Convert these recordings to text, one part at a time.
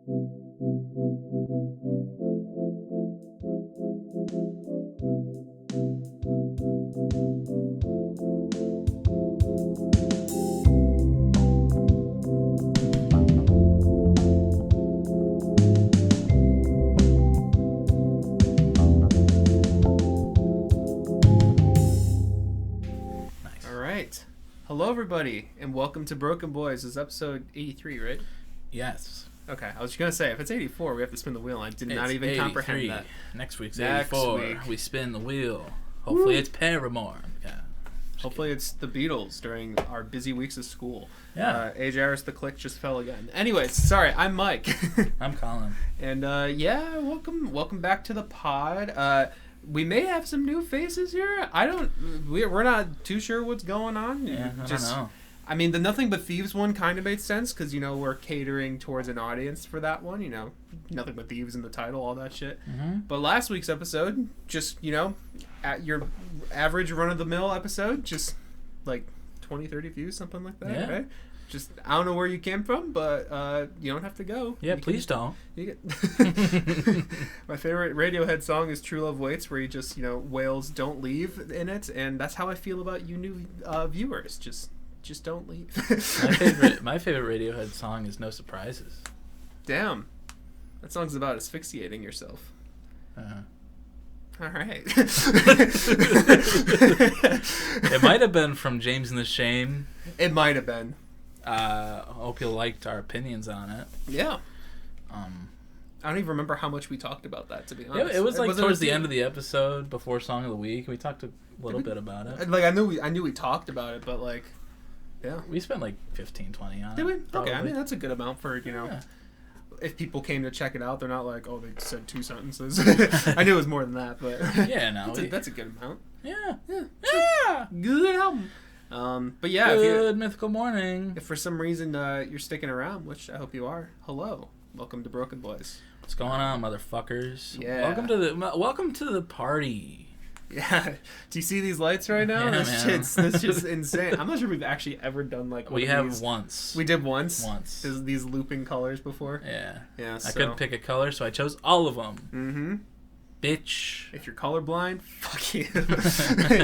Hello, everybody, and welcome to BrokeN Boys. This is episode 83, right? Yes. Okay, I was going to say, if it's 84, we have to spin the wheel. I did not even 83. Comprehend that. Next week's 84. We spin the wheel. Hopefully it's Paramore. Yeah. Hopefully it's the Beatles during our busy weeks of school. Yeah. Ajaris the click just fell again. Anyways, sorry, I'm Mike. I'm Colin. And welcome back to the pod. We may have some new faces here. We're not too sure what's going on. Yeah, I don't know. I mean, the Nothing But Thieves one kind of made sense because, we're catering towards an audience for that one. Nothing But Thieves in the title, all that shit. Mm-hmm. But last week's episode, just, at your average run-of-the-mill episode, just like 20, 30 views, something like that, yeah. Right? Just, I don't know where you came from, but you don't have to go. Yeah, please don't. My favorite Radiohead song is True Love Waits, where he just, whales don't leave in it, and that's how I feel about you new viewers. Just don't leave. my favorite Radiohead song is No Surprises. Damn. That song's about asphyxiating yourself. Uh-huh. All right. It might have been from James and the Shame. It might have been. Hope you liked our opinions on it. Yeah. I don't even remember how much we talked about that, to be honest. It was like towards the end of the episode, before Song of the Week. We talked a little bit about it. Like, I knew we talked about it, but like, yeah. We spent like 15, 20 on it. Did we? Probably. Okay, I mean, that's a good amount for, Yeah. If people came to check it out, they're not like, oh, they said 2 sentences. I knew it was more than that, but yeah, no, that's a good amount. Yeah. Good album. But yeah, good mythical morning. If for some reason you're sticking around, which I hope you are, hello, welcome to BrokeN Boys. What's going on, motherfuckers? Yeah. Welcome to the party. Yeah. Do you see these lights right now? Yeah, this shit's insane. I'm not sure we've actually ever done like one we of have these. once. We did once. These looping colors before. Yeah. Yeah. I couldn't pick a color, so I chose all of them. Mm-hmm. Bitch. If you're colorblind, fuck you.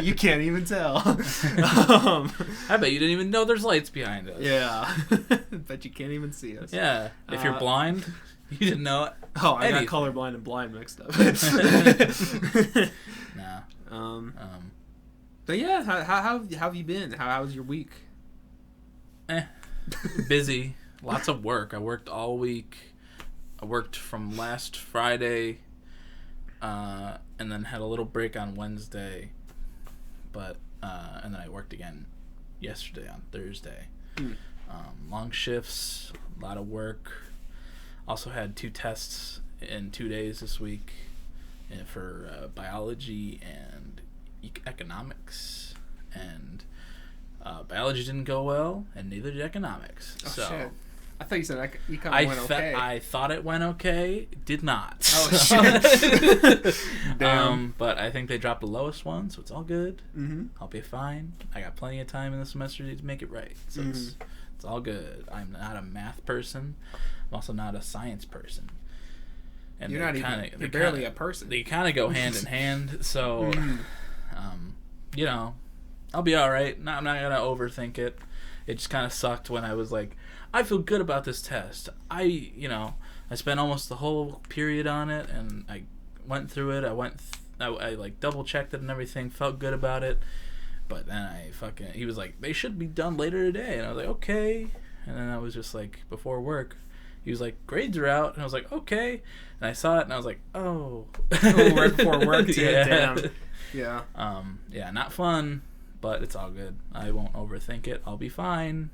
You can't even tell. I bet you didn't even know there's lights behind us. Yeah. Bet you can't even see us. Yeah. If you're blind, you didn't know it. Oh, I got colorblind and blind mixed up. Nah. But yeah, how have you been? How was your week? Busy. Lots of work. I worked all week. I worked from last Friday, and then had a little break on Wednesday, but and then I worked again yesterday on Thursday. Long shifts, a lot of work. Also had 2 tests in 2 days this week for biology and economics, and biology didn't go well, and neither did economics. Oh, so shit. I thought you said econ went okay. I thought it went okay. Did not. Oh, shit. Damn. But I think they dropped the lowest one, so it's all good. Mm-hmm. I'll be fine. I got plenty of time in the semester to make it right. So it's all good. I'm not a math person. I'm also not a science person. And you're not even. You're barely a person. They kind of go hand in hand. So, I'll be all right. I'm not gonna overthink it. It just kind of sucked when I was like, I feel good about this test. I spent almost the whole period on it, and I went through it. I like double checked it and everything. Felt good about it. But then he was like, they should be done later today, and I was like, okay. And then I was just like, before work, he was like, grades are out, and I was like, okay. And I saw it, and I was like, oh. Right before work, too. Yeah. Damn. Yeah. Yeah, not fun, but it's all good. I won't overthink it. I'll be fine.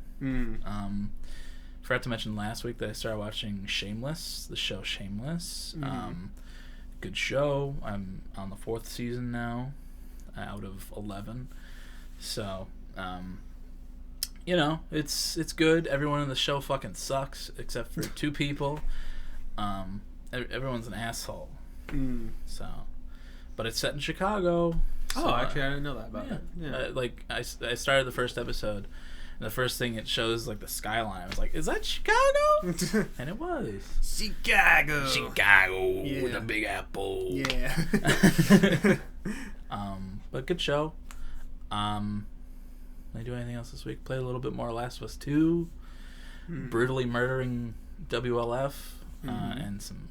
Forgot to mention last week that I started watching Shameless, the show Shameless. Good show. I'm on the 4th season now, out of 11. So, it's good. Everyone in the show fucking sucks, except for 2 people. Everyone's an asshole. So, but it's set in Chicago. So, actually, I didn't know that about it. Yeah. I started the first episode, And the first thing it shows like the skyline. I was like, is that Chicago? And it was. Chicago. Chicago, the Big Apple. Yeah. But good show. Did I do anything else this week? Played a little bit more Last of Us 2. Brutally murdering WLF. And some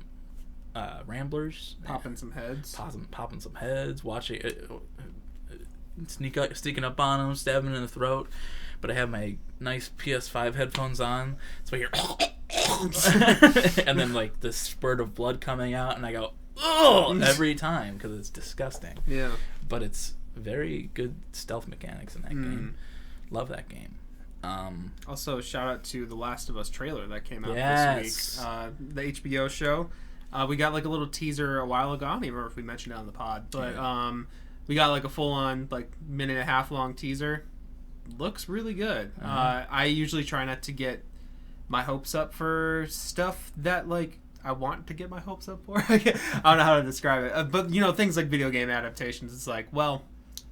Ramblers. Popping some heads. Popping some heads. Watching sneaking up on them, stabbing in the throat. But I have my nice PS5 headphones on, so I hear and then like this spurt of blood coming out, and I go ugh every time because it's disgusting. Yeah. But it's very good stealth mechanics in that game. Love that game. Also, shout out to the Last of Us trailer that came out Yes. this week. The HBO show. We got like a little teaser a while ago. I don't even remember if we mentioned it on the pod, but we got like a full-on like minute and a half long teaser. Looks really good. I usually try not to get my hopes up for stuff that like I want to get my hopes up for. I don't know how to describe it, but you know, things like video game adaptations. It's like, well,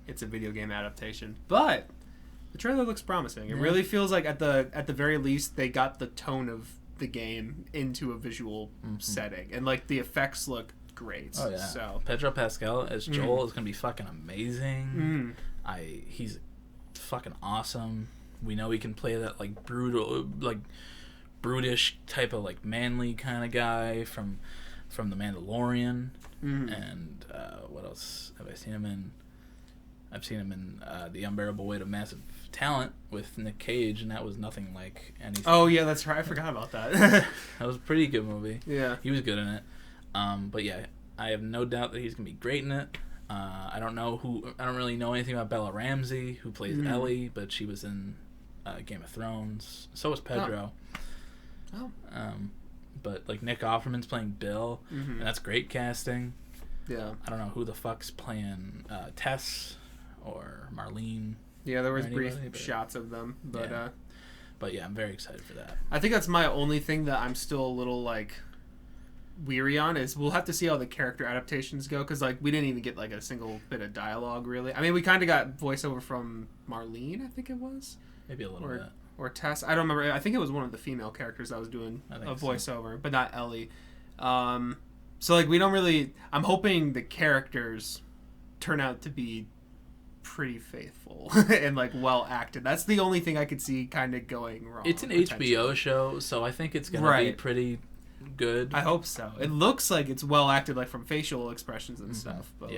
it's a video game adaptation, but the trailer looks promising. It really feels like at the very least they got the tone of the game into a visual setting, and like the effects look great. Oh yeah. So Pedro Pascal as Joel is gonna be fucking amazing. He's fucking awesome. We know he can play that like brutal, like brutish type of like manly kind of guy from The Mandalorian. And what else have I seen him in? I've seen him in The Unbearable Weight of Massive Talent with Nick Cage, and that was nothing like anything. Oh yeah, that's right. I forgot about that. That was a pretty good movie. Yeah, he was good in it. But yeah, I have no doubt that he's gonna be great in it. I don't really know anything about Bella Ramsey, who plays Ellie, but she was in Game of Thrones. So was Pedro. Oh. But like Nick Offerman's playing Bill, and that's great casting. Yeah. I don't know who the fuck's playing Tess or Marlene. Yeah, there was brief shots of them, but yeah, I'm very excited for that. I think that's my only thing that I'm still a little like weary on is we'll have to see how the character adaptations go, because like we didn't even get like a single bit of dialogue really. I mean, we kind of got voiceover from Marlene, I think it was, maybe a little bit, or Tess. I don't remember. I think it was one of the female characters that was doing a voiceover, but not Ellie. So like we don't really. I'm hoping the characters turn out to be pretty faithful and like well acted. That's the only thing I could see kind of going wrong. It's an HBO show, so I think it's gonna be pretty good. I hope so. It looks like it's well acted, like from facial expressions and stuff. But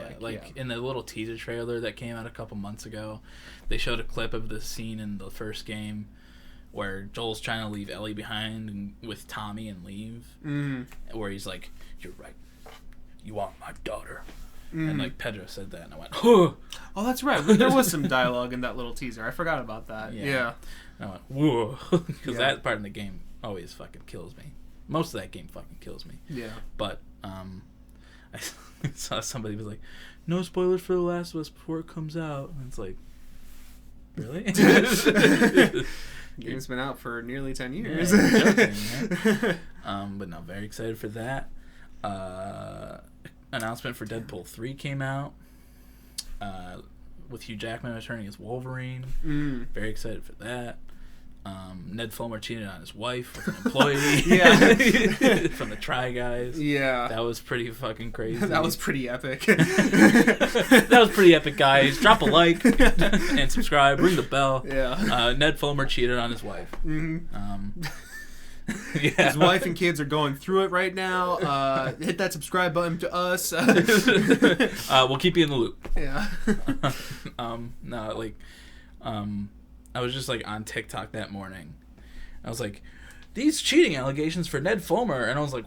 in the little teaser trailer that came out a couple months ago, they showed a clip of the scene in the first game where Joel's trying to leave Ellie behind with Tommy and leave, where he's like, "You're right. You are my daughter." And like Pedro said that, and I went, "Oh, that's right. There was some dialogue in that little teaser. I forgot about that." Yeah. And I went, "Whoa," because that part in the game always fucking kills me. Most of that game fucking kills me. Yeah. But I saw somebody was like, "No spoilers for The Last of Us before it comes out," and it's like, really? Game's been out for nearly 10 years. Yeah, joking, right? But no, very excited for that. Announcement for Deadpool 3 came out with Hugh Jackman returning as Wolverine. Very excited for that. Ned Fulmer cheated on his wife with an employee from the Try Guys. Yeah. That was pretty fucking crazy. That was pretty epic. That was pretty epic, guys. Drop a like and subscribe. Ring the bell. Yeah. Ned Fulmer cheated on his wife. His wife and kids are going through it right now. Hit that subscribe button to us. We'll keep you in the loop. Yeah. I was just like on TikTok that morning. I was like, these cheating allegations for Ned Fulmer, and I was like,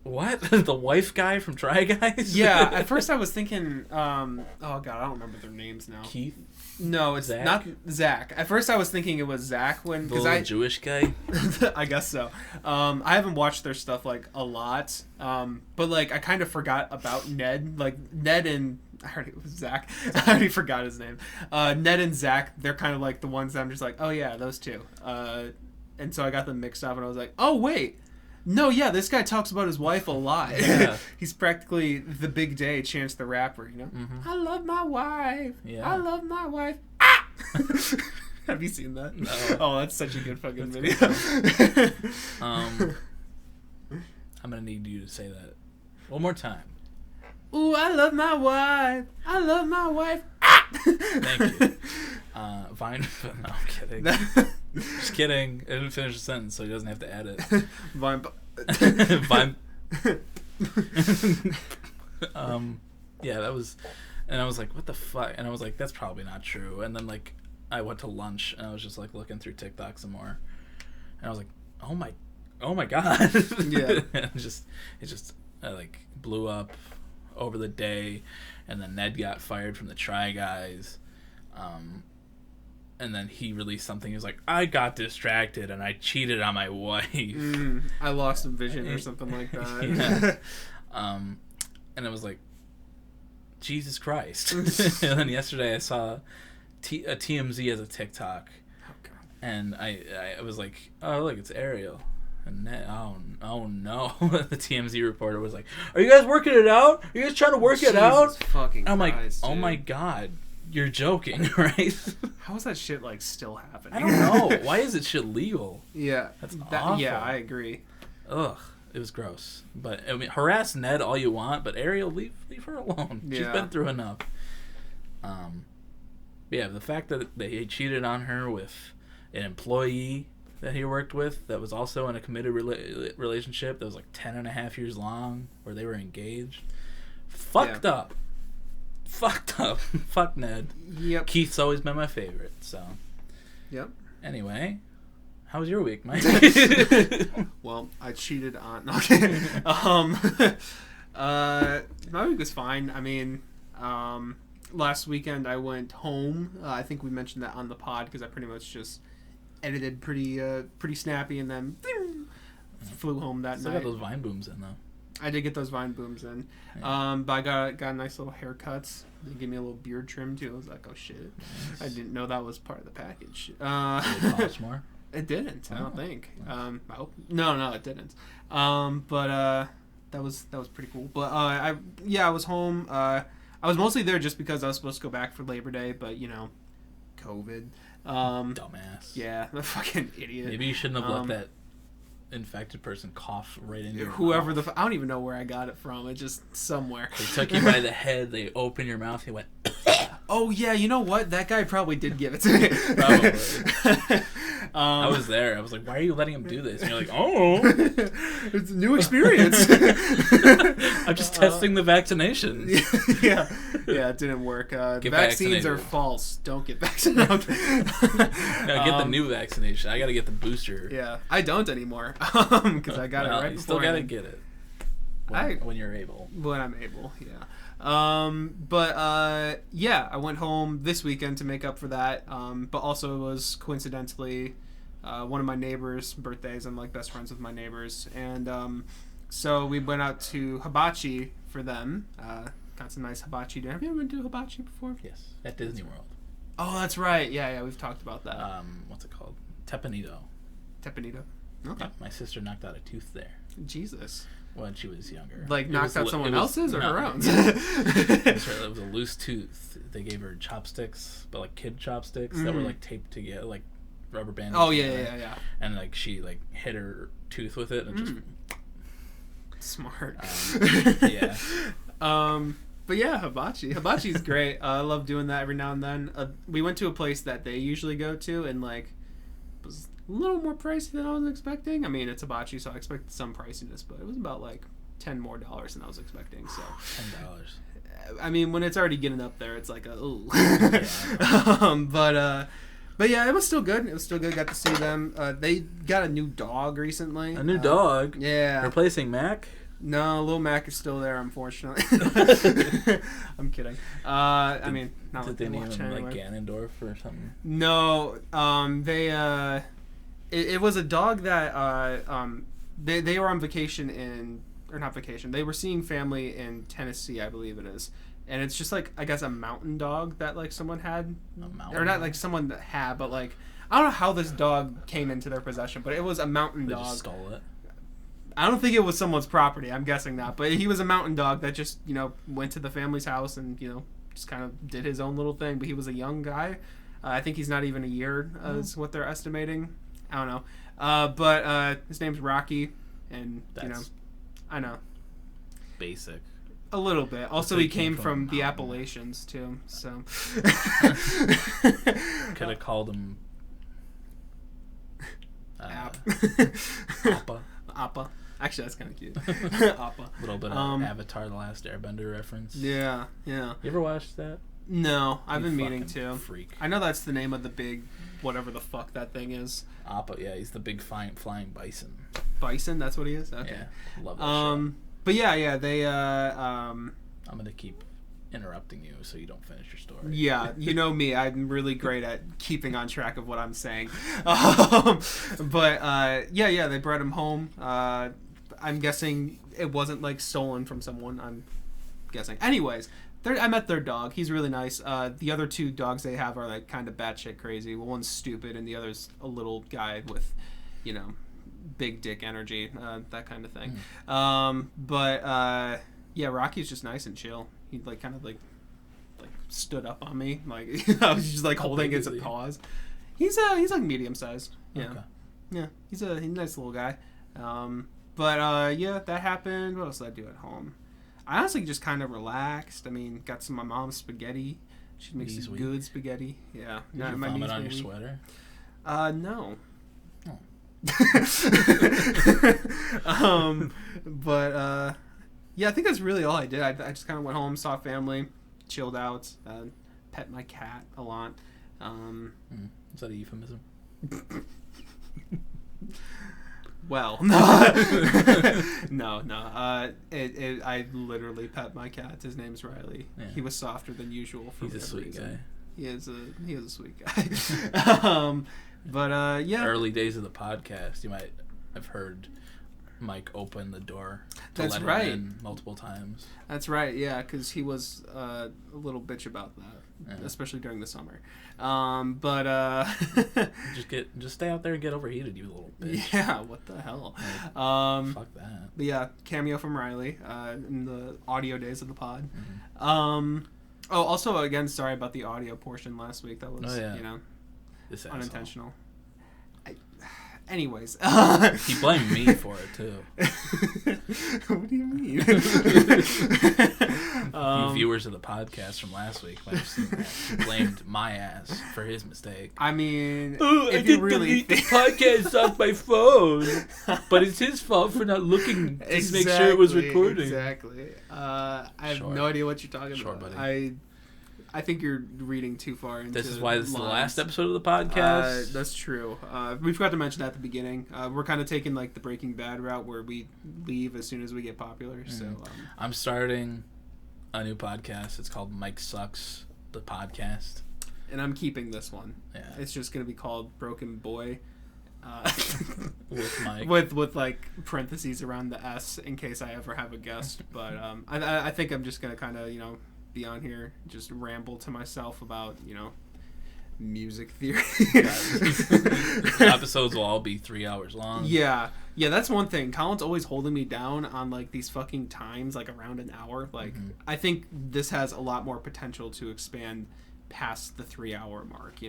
what? The wife guy from Try Guys? Yeah. At first I was thinking, oh god, I don't remember their names now. Keith? No, it's Zach? Not Zach. At first I was thinking it was Zach when the Jewish guy. I guess so. I haven't watched their stuff like a lot, but like I kind of forgot about Ned. Like Ned and I already was Zach. I already forgot his name. Ned and Zach, they're kind of like the ones that I'm just like, oh yeah, those two. And so I got them mixed up, and I was like, oh wait. No, yeah, this guy talks about his wife a lot. Yeah. He's practically the Big Day, Chance the Rapper, you know? I love my wife. Yeah. I love my wife. Ah! Have you seen that? No. Oh, that's such a good fucking video. I'm gonna need you to say that one more time. Ooh, I love my wife. I love my wife. Ah! Thank you. Vine. No, I'm kidding. Just kidding. I didn't finish the sentence, so he doesn't have to add it. Vine. Vine. Yeah, that was, and I was like, what the fuck? And I was like, that's probably not true. And then like, I went to lunch and I was just like looking through TikTok some more, and I was like, oh my god. Yeah. And it just like blew up over the day, and then Ned got fired from the Try Guys, and then he released something. He was like, I got distracted and I cheated on my wife. I lost some vision or something like that. Yeah. And I was like, Jesus Christ. And then yesterday I saw a TMZ as a TikTok. Oh, God. And I was like, oh, look, it's Ariel. And then, oh no. The TMZ reporter was like, are you guys working it out? Are you guys trying to work it out? Fucking I'm like, Christ, oh dude. my God, you're joking, right? How is that shit like still happening? I don't know. Why is it shit legal? Yeah. That's awful. Yeah, I agree. Ugh, it was gross. But I mean, harass Ned all you want, but Ariel, leave her alone. Yeah. She's been through enough. Yeah, the fact that he cheated on her with an employee that he worked with that was also in a committed relationship that was like 10.5 years long, where they were engaged. Fucked up. Fuck Ned. Yep. Keith's always been my favorite, so. Yep. Anyway, how was your week, Mike? Well, I cheated on. Okay. My week was fine. I mean, last weekend I went home. I think we mentioned that on the pod because I pretty much just edited pretty snappy and then flew home that Still night. got those Vine booms in though. I did get those Vine booms in. Yeah. But I got nice little haircuts. They gave me a little beard trim too. I was like, oh shit. Nice. I didn't know that was part of the package. Did it cost more? It didn't. I don't Oh, think. nice. I hope. No, it didn't. But that was pretty cool. But I was home. I was mostly there just because I was supposed to go back for Labor Day, but COVID. Dumbass. Yeah, the fucking idiot. Maybe you shouldn't have let that infected person cough right in your whoever mouth. I don't even know where I got it from. It just somewhere. They took you by the head. They opened your mouth. They went. Oh yeah, you know what? That guy probably did give it to me. Probably. I was there. I was like, "Why are you letting him do this?" And you're like, "Oh, it's a new experience." I'm just testing the vaccination." yeah, it didn't work. Get Vaccines are vaccinated. false. Don't get vaccinated. Gotta get the new vaccination. I gotta get the booster. Yeah, I don't anymore because I got it right You before. still gotta get it when you're able. When I'm able, yeah. I went home this weekend to make up for that. But also it was coincidentally one of my neighbors' birthdays. I'm like best friends with my neighbors, and so we went out to Hibachi for them. Got some nice hibachi dinner. Have you ever been to hibachi before? Yes, at Disney World. Oh, that's right. Yeah, we've talked about that. What's it called? Tepanito. Tepanito. Okay. Yeah, my sister knocked out a tooth there Jesus. when she was younger. Like knocked out someone else's or no, her own? It was a loose tooth. They gave her chopsticks, but like kid chopsticks that were like taped together, like rubber band. Oh yeah. And like she like hit her tooth with it and just Smart. yeah. But yeah, hibachi. Hibachi's great. I love doing that every now and then. We went to a place that they usually go to, and like it was a little more pricey than I was expecting. I mean, it's hibachi, so I expected some priciness, but it was about like $10 more than I was expecting. So $10. I mean, when it's already getting up there, it's like ooh. Yeah. But yeah, it was still good. Got to see them. They got a new dog recently. A new dog. Yeah. Replacing Mac. No, Lil Mac is still there, unfortunately. I'm kidding. I mean, not Did like they they name watch him anyway. like Ganondorf or something? No, it was a dog that they were on vacation not vacation. They were seeing family in Tennessee, I believe it is. And it's just like, I guess, a mountain dog that like someone had, or not like someone that had, but like I don't know how this dog came into their possession, but it was a mountain They dog. just stole it. I don't think it was someone's property. I'm guessing not, but he was a mountain dog that just went to the family's house and just kind of did his own little thing. But he was a young guy. I think he's not even a year, is what they're estimating. I don't know. But his name's Rocky, and, I know. Basic. A little bit. Also, he came from the Appalachians, too, so. Could have called him... Appa. Actually, that's kind of cute. Appa. A little bit of Avatar: The Last Airbender reference. Yeah. You ever watched that? No, I've been meaning to. Freak. I know that's the name of the big, whatever the fuck that thing is. Appa, yeah, he's the big flying bison. Bison, that's what he is? Okay. Yeah, love that show. But yeah, they, I'm gonna keep interrupting you so you don't finish your story. Yeah, you know me. I'm really great at keeping on track of what I'm saying. But they brought him home. I'm guessing it wasn't like stolen from someone. I'm guessing. Anyways, I met their dog. He's really nice. The other two dogs they have are like kind of batshit crazy. Well, one's stupid and the other's a little guy with, big dick energy, that kind of thing. Rocky's just nice and chill. He kind of stood up on me. Like I was just holding his paws. He's like medium sized. Yeah. Okay. Yeah. He's a nice little guy. That happened. What else did I do at home? I honestly just kind of relaxed. I mean, got some of my mom's spaghetti. She makes some good spaghetti. Yeah. Did you vomit on your sweater? No. Oh. I think that's really all I did. I just kind of went home, saw family, chilled out, pet my cat a lot. Is that a euphemism? Well, no. I literally pet my cat. His name's Riley. Yeah. He was softer than usual for He's a sweet reason. guy. He is a sweet guy. Early days of the podcast, you might have heard Mike open the door to let him in multiple times. That's right, yeah, because he was a little bitch about that, especially during the summer. Just stay out there and get overheated, you little bitch. Yeah, what the hell? Fuck that. But yeah, cameo from Riley in the audio days of the pod. Mm-hmm. Also, again, sorry about the audio portion last week. That was, this unintentional. Anyways. He blamed me for it, too. What do you mean? You viewers of the podcast from last week might have seen that. He blamed my ass for his mistake. I mean, I didn't delete the podcast off my phone, but it's his fault for not looking to make sure it was recording. Exactly. I have no idea what you're talking about. Buddy. I think you're reading too far into this is why this is the last episode of the podcast. That's true. We forgot to mention that at the beginning. We're kind of taking the Breaking Bad route where we leave as soon as we get popular. So I'm starting a new podcast. It's called Mike Sucks, the podcast. And I'm keeping this one. Yeah. It's just going to be called Broken Boy. With Mike. With parentheses around the S in case I ever have a guest. But I think I'm just going to kind of, be on here, just ramble to myself about, music theory. The episodes will all be 3 hours long. Yeah, that's one thing. Colin's always holding me down on these fucking times, around an hour. I think this has a lot more potential to expand past the 3 hour mark.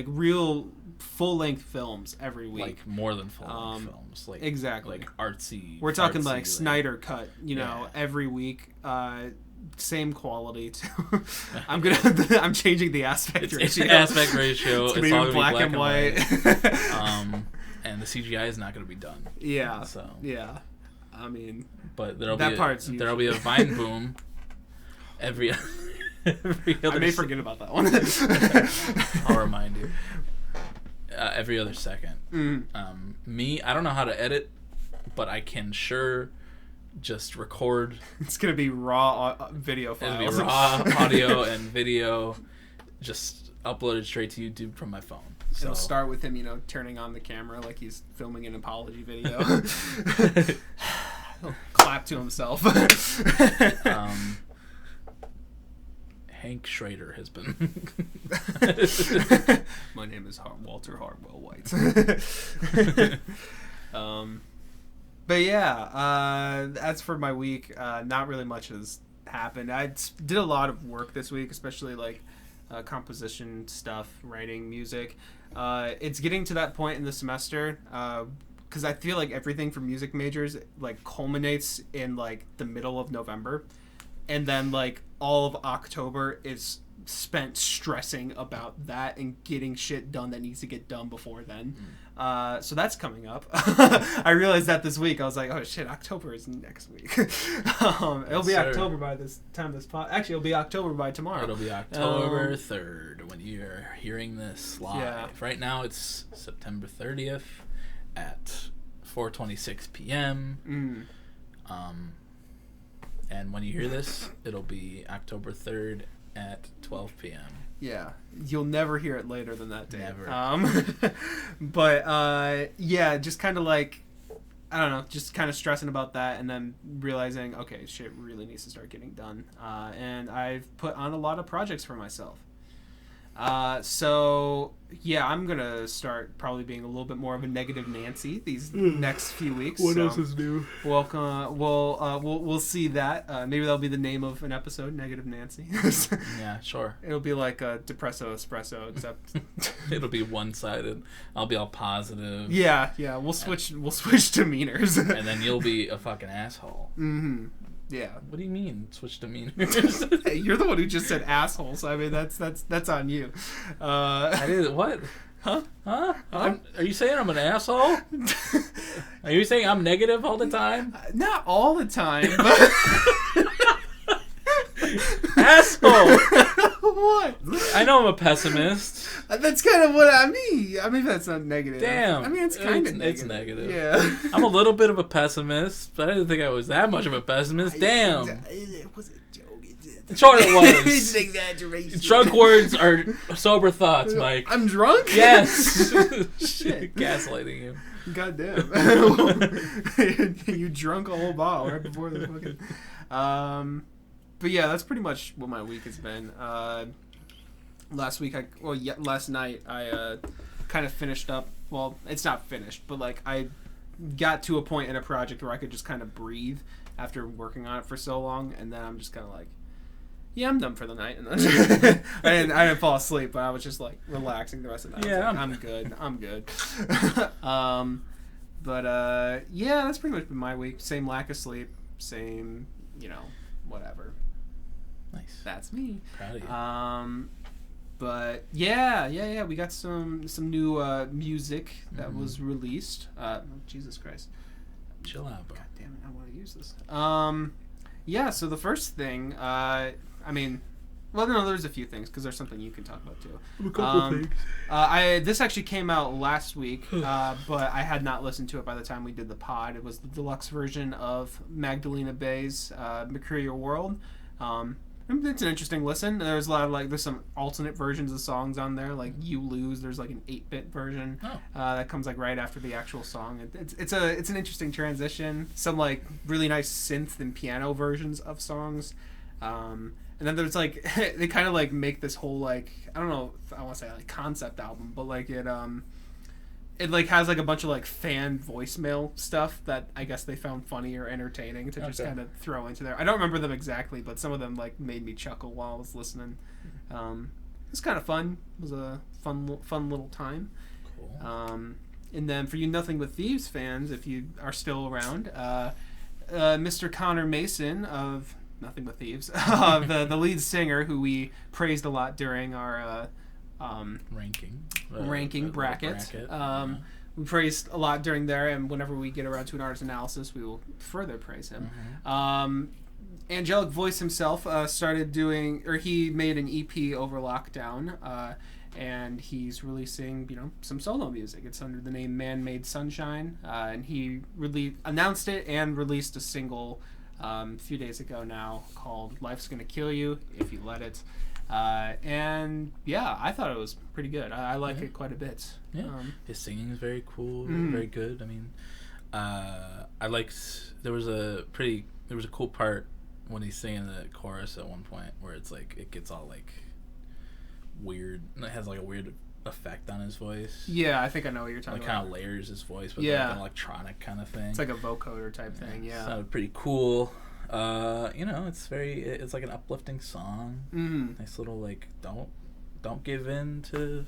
Real full length films every week. More than full length films. Exactly. Artsy. We're talking Snyder cut. Every week. Same quality too. I'm changing the aspect ratio. It's an aspect ratio. It's gonna be black and white. And the CGI is not going to be done. Yeah. So yeah. I mean, but there'll be a Vine boom every other. I may forget about that one. I'll remind you. Every other second. Mm. I don't know how to edit, but I can just record. It's gonna be raw video files. It'll be raw audio and video, just uploaded straight to YouTube from my phone. So it'll start with him, turning on the camera like he's filming an apology video. He'll clap to himself. Hank Schrader has been. My name is Walter Hartwell White. But yeah, as for my week, not really much has happened. I did a lot of work this week, especially composition stuff, writing, music. It's getting to that point in the semester because I feel like everything for music majors like culminates in like the middle of November, and then like all of October is spent stressing about that and getting shit done that needs to get done before then. So that's coming up. I realized that this week. I was like, oh shit, October is next week. It'll be October by this time this pod. Actually, it'll be October by tomorrow. It'll be October 3rd when you're hearing this live. Yeah. Right now it's September 30th at 4:26 p.m. And when you hear this, it'll be October 3rd at 12 p.m. Yeah, you'll never hear it later than that day. Never. But yeah, just kind of like, I don't know, just kind of stressing about that, and then realizing, okay, shit really needs to start getting done. And I've put on a lot of projects for myself. So yeah, I'm gonna start probably being a little bit more of a negative Nancy these next few weeks. What else is new? We'll see that. Maybe that'll be the name of an episode, Negative Nancy. Yeah, sure. It'll be like a Depresso Espresso, except it'll be one-sided. I'll be all positive. Yeah. We'll switch demeanors. And then you'll be a fucking asshole. Mm-hmm. Yeah. What do you mean, switch demeanors? Hey, you're the one who just said asshole, so I mean that's on you. I did what? Huh? Are you saying I'm an asshole? Are you saying I'm negative all the time? Not all the time, but asshole. What? I know I'm a pessimist. That's kind of what I mean. I mean, that's not negative. Damn. I mean, it's kind of negative. It's negative. Yeah. I'm a little bit of a pessimist, but I didn't think I was that much of a pessimist. Damn. It was a joke. Sure it was. It's an exaggeration. Drunk words are sober thoughts, Mike. I'm drunk? Yes. Shit. Gaslighting you. God damn. You drunk a whole bottle right before the fucking... But yeah, that's pretty much what my week has been. Last night I kind of finished up. Well, it's not finished, but like I got to a point in a project where I could just kind of breathe after working on it for so long, and then I'm just kind of like, yeah, I'm done for the night. And then I didn't fall asleep, but I was just like relaxing the rest of the night. Yeah, like, I'm good. But yeah, that's pretty much been my week. Same lack of sleep, same, whatever. Nice. That's me. Proud of you. But yeah, we got some new music that was released. Jesus Christ. Chill out, bro. God damn it, I want to use this. Yeah, so the first thing, there's a few things because there's something you can talk about too. A couple of things. This actually came out last week, but I had not listened to it by the time we did the pod. It was the deluxe version of Magdalena Bay's Mercurial World. It's an interesting listen. There's a lot of there's some alternate versions of songs on there, like You Lose. There's like an 8-bit version that comes like right after the actual song. It's an interesting transition. Some like really nice synth and piano versions of songs. And then there's like they kind of like make this whole like, I don't know if I want to say like concept album, but like it like has like a bunch of like fan voicemail stuff that I guess they found funny or entertaining to just kind of throw into there. I don't remember them exactly, but some of them like made me chuckle while I was listening. It's kind of fun. It was a fun little time. Cool. And then for you Nothing But Thieves fans, if you are still around, Mr. Connor Mason of Nothing But Thieves, the lead singer who we praised a lot during our ranking bracket. We praised a lot during there, and whenever we get around to an artist analysis, we will further praise him. Angelic Voice himself he made an EP over lockdown, and he's releasing some solo music. It's under the name Man-Made-Sunshine, and he announced it and released a single a few days ago now called Life's Gonna Kill You If You Let It. And yeah, I thought it was pretty good. I like it quite a bit. Yeah, his singing is very cool, very good. I mean, there was a cool part when he's singing the chorus at one point where it's like it gets all like weird. It has like a weird effect on his voice. Yeah, I think I know what you're talking about. Kind of layers his voice with like an electronic kind of thing. It's like a vocoder type thing. Yeah, sounded pretty cool. It's like an uplifting song. Nice little like don't don't give in to,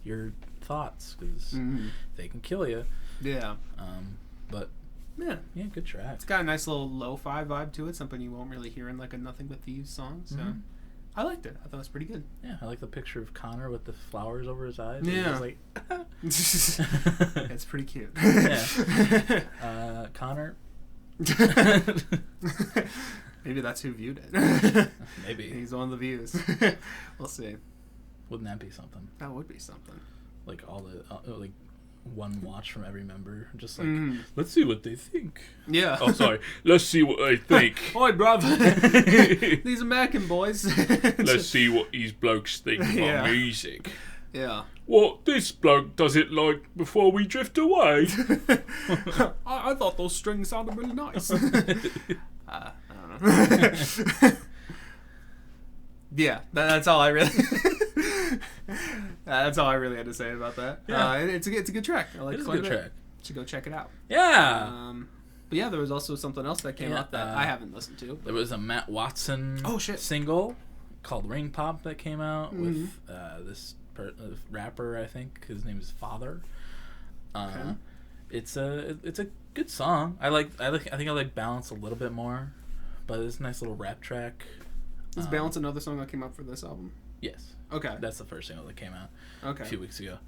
your thoughts, because they can kill you. Yeah. But yeah, good track. It's got a nice little lo-fi vibe to it, something you won't really hear in like a Nothing But Thieves song. So I liked it. I thought it was pretty good. Yeah, I like the picture of Connor with the flowers over his eyes. Yeah. Like, it's pretty cute. Yeah. Connor. Maybe that's who viewed it. Maybe. He's on the views. We'll see. Wouldn't that be something? That would be something. Like all the like one watch from every member, just like let's see what they think. Yeah. Oh, sorry. Let's see what they think. Oi, brother. These American boys. Let's see what these blokes think about music. Yeah. What, this bloke does it like before we drift away? I thought those strings sounded really nice. I don't know. Yeah, that's all I really. That's all I really had to say about that. Yeah. It's a good track. I like it. It's a good track. Should go check it out. Yeah. But yeah, there was also something else that came out that I haven't listened to. There was a Matt Watson single called Ring Pop that came out with this rapper. I think his name is Father. Okay. It's a good song. I think I like Balance a little bit more, but it's a nice little rap track. Is Balance another song that came out for this album? Yes. Okay. That's the first single that came out a few weeks ago.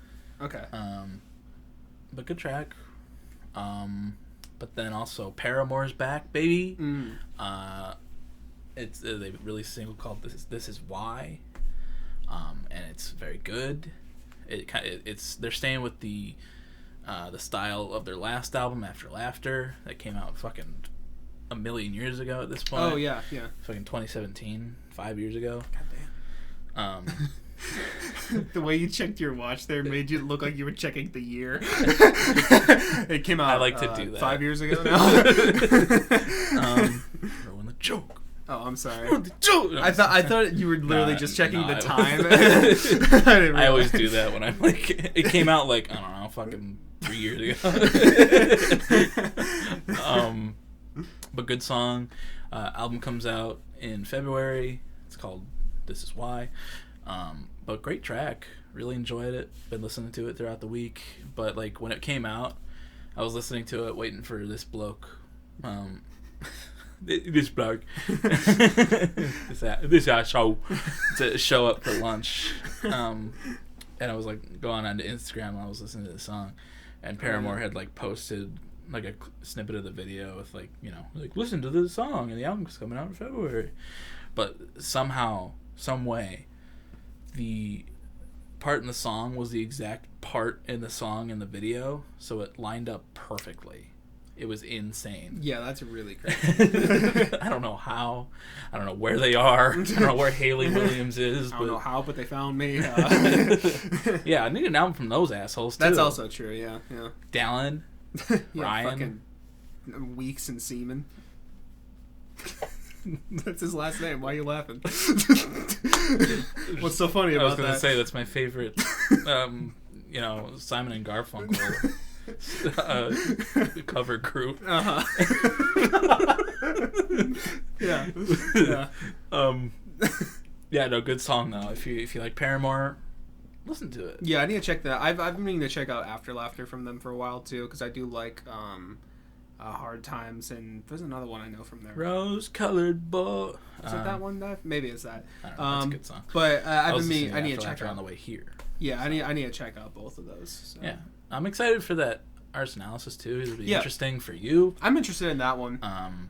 Okay. But good track. But then also Paramore's back, baby. They released a single called This Is Why. And it's very good. They're staying with the style of their last album, After Laughter, that came out fucking a million years ago at this point. Oh yeah. Fucking 2017, 5 years ago. God damn. The way you checked your watch there made you look like you were checking the year. It came out. I like to do that. 5 years ago now. Ruin the joke. Oh, I'm sorry. Ruin the joke. No, I thought you were literally just checking the time. I always do that when I'm like, it came out like, I don't know, fucking 3 years ago. But good song. Album comes out in February. It's called This Is Why. But great track. Really enjoyed it. Been listening to it throughout the week. But like when it came out, I was listening to it waiting for this bloke. This bloke. this asshole to show up for lunch. And I was like going onto Instagram while I was listening to the song. And Paramore had like posted like a snippet of the video with like, like listen to this song and the album's coming out in February. But somehow, some way, the part in the song was the exact part in the song in the video, so it lined up perfectly. It was insane. Yeah, that's really crazy. I don't know how. I don't know where they are. I don't know where Haley Williams is. I don't know how, but they found me. Yeah, I need an album from those assholes, too. That's also true, yeah. Dallin, Ryan. Fucking Weeks and Seaman. That's his last name. Why are you laughing? What's so funny about that? I was going to say, that's my favorite, Simon and Garfunkel cover group. Yeah. Yeah, no, good song though. If you like Paramore, listen to it. Yeah, I need to check that. I've been meaning to check out After Laughter from them for a while too, because I do like Hard Times, and there's another one I know from there. Rose-colored boy. Is it that one? Maybe it's that. I don't know. That's a good song. But I need to check out on the way here. Yeah, I need to check out both of those. So. Yeah, I'm excited for that Arts Analysis too. It'll be interesting for you. I'm interested in that one.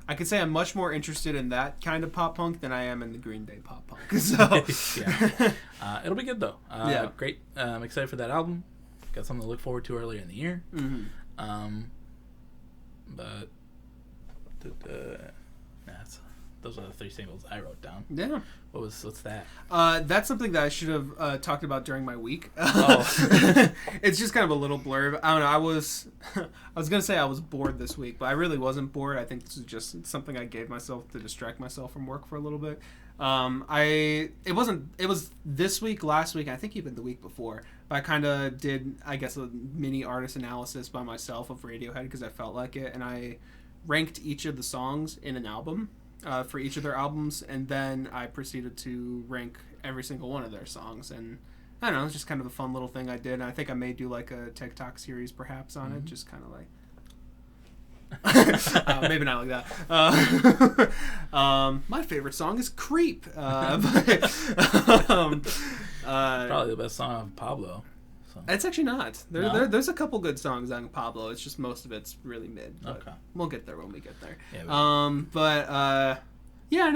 I could say I'm much more interested in that kind of pop punk than I am in the Green Day pop punk. So yeah, it'll be good though. Great. I'm excited for that album. Got something to look forward to earlier in the year. But those are the 3 singles I wrote down. Yeah. What's that? That's something that I should have talked about during my week. Oh. It's just kind of a little blurb. I don't know. I was gonna say I was bored this week, but I really wasn't bored. I think this is just something I gave myself to distract myself from work for a little bit. It was this week, last week, I think even the week before. But I kind of did, I guess, a mini artist analysis by myself of Radiohead because I felt like it, and I ranked each of the songs in an album for each of their albums, and then I proceeded to rank every single one of their songs. And I don't know, it's just kind of a fun little thing I did. And I think I may do like a TikTok series perhaps on it, just kind of like. Maybe not like that. My favorite song is "Creep." Probably the best song of Pablo. So. It's actually not. There's a couple good songs on Pablo. It's just most of it's really mid. Okay, we'll get there when we get there. Yeah,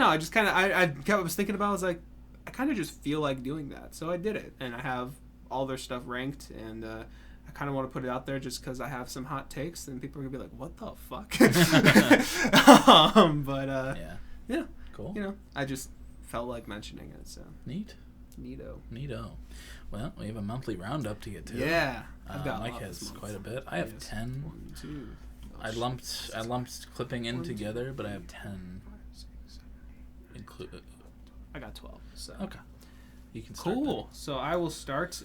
I just kind of I was thinking about. I was like, I kind of just feel like doing that, so I did it, and I have all their stuff ranked, and I kind of want to put it out there just because I have some hot takes, and people are gonna be like, "What the fuck?" Yeah, cool. You know, I just felt like mentioning it. So neato. Well, we have a monthly roundup to get to. Yeah, I've got Mike has quite a bit. I have 10. 1, 2. I lumped clipping in together, but I have 10 included. I got 12. So okay, you can start. Cool. Then. So I will start.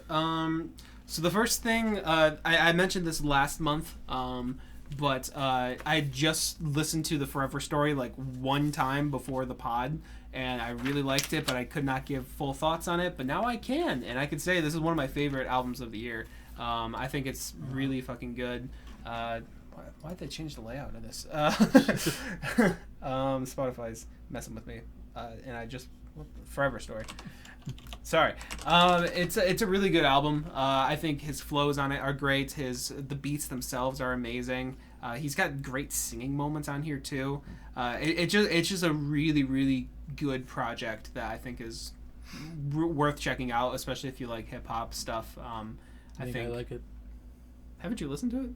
So the first thing I mentioned this last month, but I just listened to the Forever Story like one time before the pod, and I really liked it, but I could not give full thoughts on it. But now I can, and I could say this is one of my favorite albums of the year. I think it's really fucking good. Why'd they change the layout of this? Spotify's messing with me, and I just Forever Story. Sorry. It's a really good album. I think his flows on it are great. The beats themselves are amazing. He's got great singing moments on here too. It's just a really, really good project that I think is worth checking out, especially if you like hip hop stuff. I think I like it. Haven't you listened to it?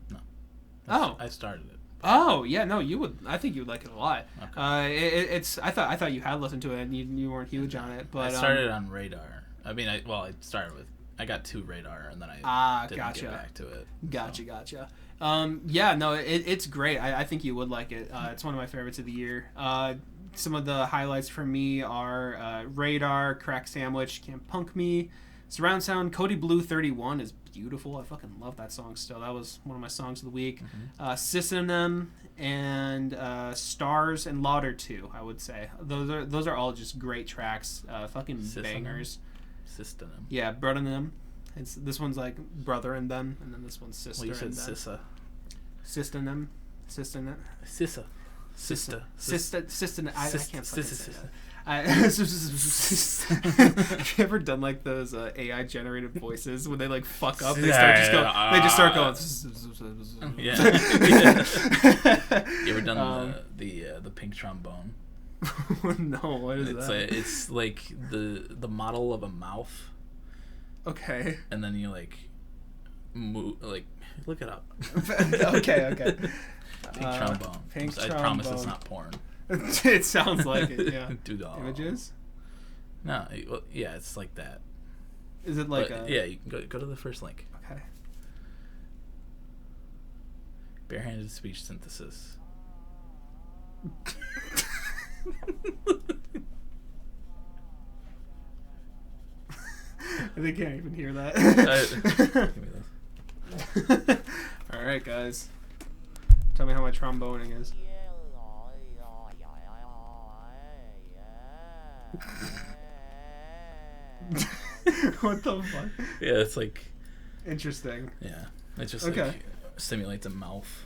No. I started it. Oh yeah, no, you would. I think you would like it a lot. Okay. I thought you had listened to it and you weren't huge on it, but I started on Radar. I mean, I started with. I got to Radar and then I didn't get back to it. Gotcha. It's great. I think you would like it. It's one of my favorites of the year. Some of the highlights for me are Radar, Crack Sandwich, Can't Punk Me, Surround Sound, Cody Blue 31 is beautiful. I fucking love that song still. That was one of my songs of the week. SiftiN and Stars and Lauder 2, I would say. Those are all just great tracks. Fucking bangers. SiftiN. Yeah, Brother and Them. This one's like Brother and Them, and then this one's Sister. Well, you said and Sissa. SiftiN. SiftiN. Sissa. Sister. SiftiN. I can't fucking say that. Have you ever done like those AI generated voices when they like fuck up? They just start going. Yeah. You ever done the pink trombone? No, what is that? It's like the model of a mouth. Okay. And then you like move, like look it up. Okay. Pink trombone. I promise it's not porn. It sounds like it, yeah. $2. Images? No, yeah, it's like that. Is it like yeah, you can go to the first link. Okay. Barehanded speech synthesis. They can't even hear that. Give me this. Alright, guys. Tell me how my tromboning is. What the fuck? Yeah, it's like interesting. Yeah, it just like stimulates a mouth.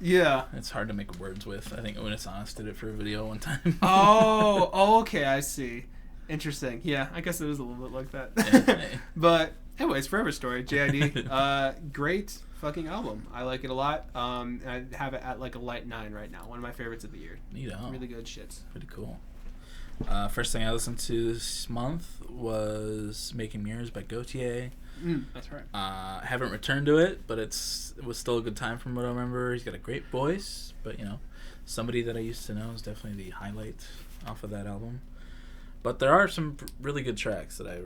Yeah, it's hard to make words with. I think Unisonus did it for a video one time. Okay, I see. Interesting. Yeah, I guess it is a little bit like that. Yeah. But anyways, Forever Story, JID, great fucking album. I like it a lot. I have it at like a light 9 right now. One of my favorites of the year. Neato. Really good shit. Pretty cool. First thing I listened to this month was Making Mirrors by Gotye. That's right. Haven't returned to it, but it was still a good time from what I remember. He's got a great voice, but somebody that I used to know is definitely the highlight off of that album. But there are some really good tracks that I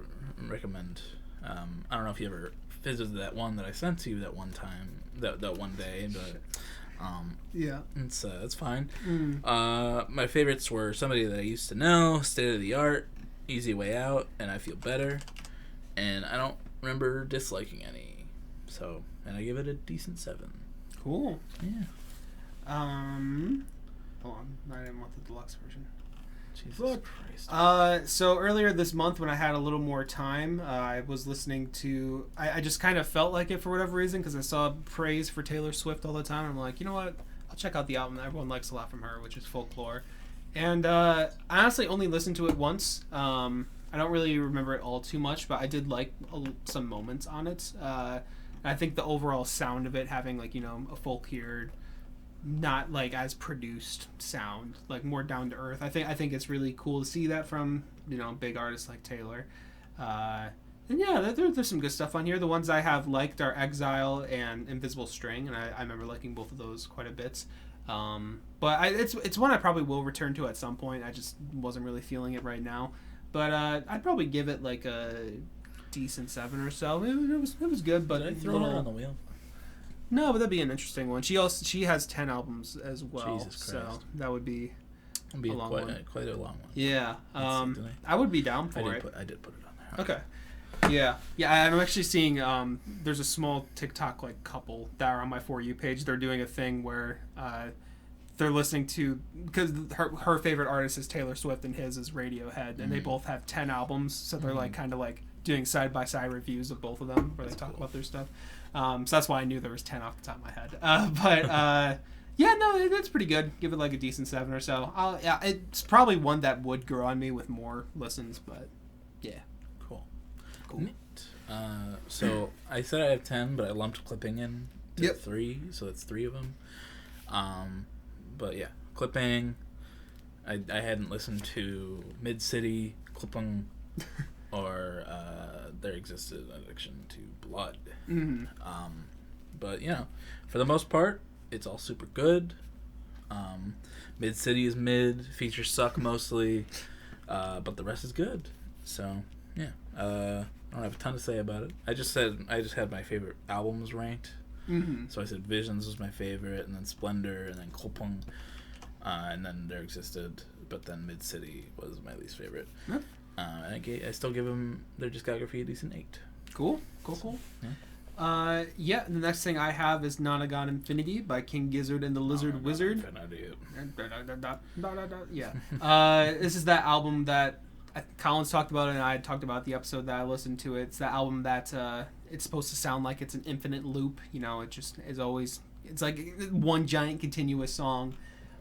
recommend. I don't know if you ever visited that one that I sent to you that one time, that one day, but yeah, it's fine. My favorites were Somebody That I Used to Know, State of the Art, Easy Way Out, and I Feel Better. And I don't remember disliking any, and I give it a decent 7. Cool. Yeah. Hold on, I didn't want the deluxe version. Jesus Christ. So earlier this month when I had a little more time, I was listening to... I just kind of felt like it for whatever reason because I saw praise for Taylor Swift all the time. I'm like, you know what? I'll check out the album that everyone likes a lot from her, which is Folklore. And I honestly only listened to it once. I don't really remember it all too much, but I did like some moments on it. I think the overall sound of it, having like, you know, a folkier, not like as produced sound, like more down to earth. I think it's really cool to see that from, you know, big artists like Taylor. And yeah, there's some good stuff on here. The ones I have liked are Exile and Invisible String, and I remember liking both of those quite a bit. But it's one I probably will return to at some point. I just wasn't really feeling it right now. But I'd probably give it like a decent 7 or so. It was good, but did I throw her on the wheel? No, but that'd be an interesting one. She has 10 albums as well, Jesus Christ. so that would be It'll be a long one. Quite a long one. Yeah, Let's see, I would be down for it. I did put it on there. Okay. Yeah. I'm actually seeing there's a small TikTok like couple that are on my For You page. They're doing a thing where they're listening to, because her favorite artist is Taylor Swift and his is Radiohead, and they both have 10 albums, so they're like kind of like doing side by side reviews of both of them where they talk about their stuff. So that's why I knew there was 10 off the top of my head. But yeah, no, it's pretty good. Give it like a decent 7 or so. Yeah, it's probably one that would grow on me with more listens, but yeah. Cool. Neat. So I said I have 10, but I lumped Clipping in to 3, so that's 3 of them. But yeah, Clipping. I hadn't listened to Mid City, Clipping, or There Existed Addiction to Blood. Mm-hmm. But you know, for the most part, it's all super good. Mid City is mid. Features suck mostly, but the rest is good. So yeah, I don't have a ton to say about it. I just had my favorite albums ranked. Mm-hmm. So I said Visions was my favorite, and then Splendor, and then Kolpung, and then There Existed, but then Mid City was my least favorite. Yep. And I still give them their discography a decent 8. Cool. Yeah. The next thing I have is Nonagon Infinity by King Gizzard and the Lizard Wizard. Yeah. This is that album that Colin's talked about, and I had talked about the episode that I listened to. It's the album that it's supposed to sound like it's an infinite loop. You know, it just is always. It's like one giant continuous song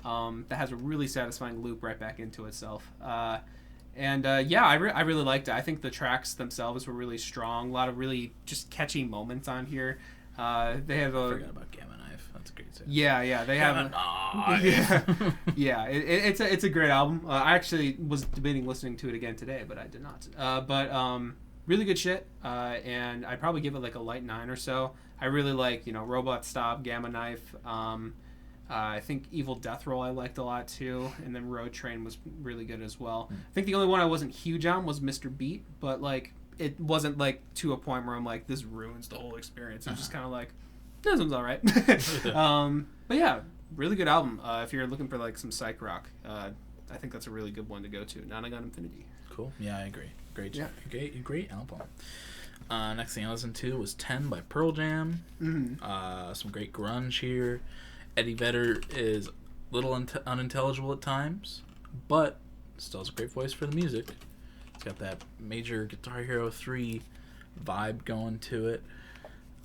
that has a really satisfying loop right back into itself. Yeah, I really liked it. I think the tracks themselves were really strong. A lot of really just catchy moments on here. They have I forgot about Gamma Knife. That's a great song. Yeah, they have. It's a great album. I actually was debating listening to it again today, but I did not. But really good shit. And I'd probably give it like a light 9 or so. I really like, you know, Robot Stop, Gamma Knife. I think Evil Death Roll I liked a lot too, and then Road Train was really good as well. I think the only one I wasn't huge on was Mr. Beat, but like it wasn't like to a point where I'm like, this ruins the whole experience. It was just kind of like, this one's all right. But yeah, really good album. If you're looking for like some psych rock, I think that's a really good one to go to. Nonagon Infinity. Cool. Yeah, I agree. Great album. Next thing I listened to was 10 by Pearl Jam. Mm-hmm. Some great grunge here. Eddie Vedder is a little unintelligible at times, but still has a great voice for the music. It's got that major Guitar Hero 3 vibe going to it,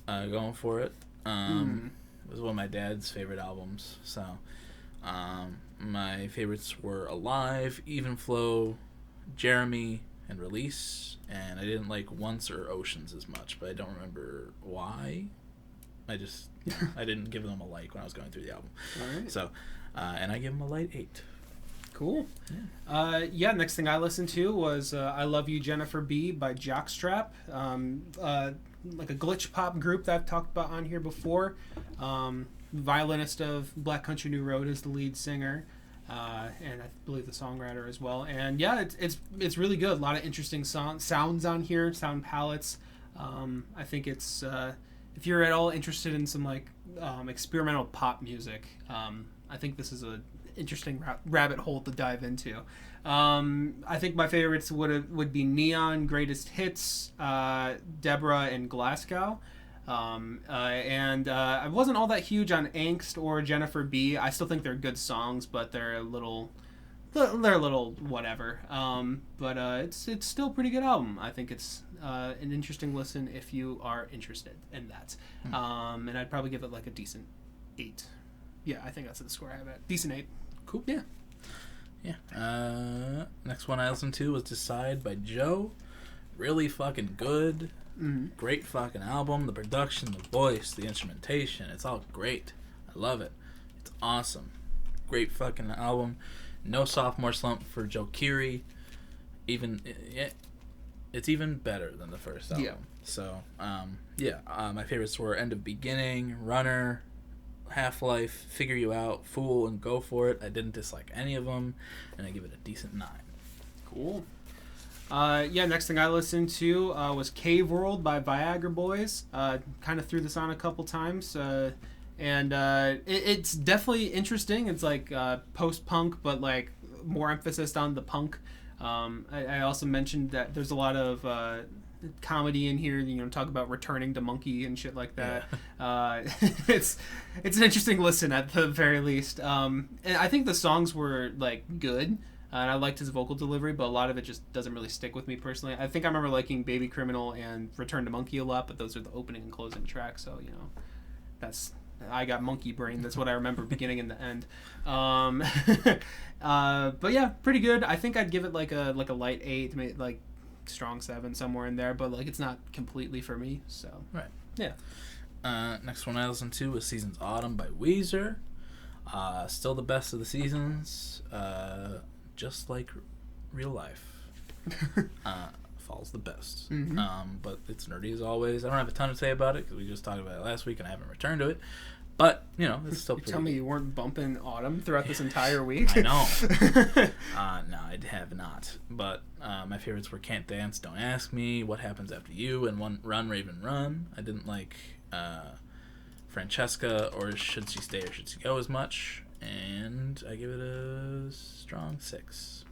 going for it. It was one of my dad's favorite albums, so my favorites were Alive, Even Flow, Jeremy, and Release, and I didn't like Once or Oceans as much, but I don't remember why. I didn't give them a like when I was going through the album. All right. So, and I give them a light 8. Cool. Yeah. Next thing I listened to was I Love You, Jennifer B by Jockstrap. Like a glitch pop group that I've talked about on here before. Violinist of Black Country New Road is the lead singer. And I believe the songwriter as well. And yeah, it's really good. A lot of interesting sounds on here, sound palettes. I think it's... if you're at all interested in some like experimental pop music, I think this is a interesting rabbit hole to dive into. I think my favorites would be Neon, Greatest Hits, Deborah, and Glasgow. I wasn't all that huge on Angst or Jennifer B. I still think they're good songs, but they're a little they're a little whatever. But it's still a pretty good album. I think it's an interesting listen if you are interested in that. And I'd probably give it like a decent 8. Yeah, I think that's the score I have at. Decent 8. Cool. Yeah. Yeah. Next one I listened to was Decide by Joe. Really fucking good. Great fucking album. The production, the voice, the instrumentation. It's all great. I love it. It's awesome. Great fucking album. No sophomore slump for Joe Keery. It's even better than the first album. Yeah. So, my favorites were End of Beginning, Runner, Half-Life, Figure You Out, Fool, and Go For It. I didn't dislike any of them, and I give it a decent 9. Cool. Next thing I listened to was Caveworld by Viagra Boys. Kind of threw this on a couple times, and it's definitely interesting. It's like post-punk, but like more emphasis on the punk. I also mentioned that there's a lot of comedy in here, talk about returning to monkey and shit like that. Yeah. It's an interesting listen at the very least. And I think the songs were like good, and I liked his vocal delivery, but a lot of it just doesn't really stick with me personally. I think I remember liking Baby Criminal and Return to Monkey a lot, but those are the opening and closing tracks, so I got monkey brain. That's what I remember beginning and the end. But yeah, pretty good. I think I'd give it like a light 8, maybe like strong 7 somewhere in there, but like it's not completely for me. So right, yeah. Next one I listened to was Seasons Autumn by Weezer. Still the best of the seasons. Just like real life. Fall's the best. But it's nerdy as always. I don't have a ton to say about it because we just talked about it last week and I haven't returned to it. But, it's still pretty tell me you weren't bumping Autumn throughout this entire week? I know. No, I have not. But my favorites were Can't Dance, Don't Ask Me, What Happens After You, and Run, Raven, Run. I didn't like Francesca or Should She Stay or Should She Go as much. And I give it a strong 6.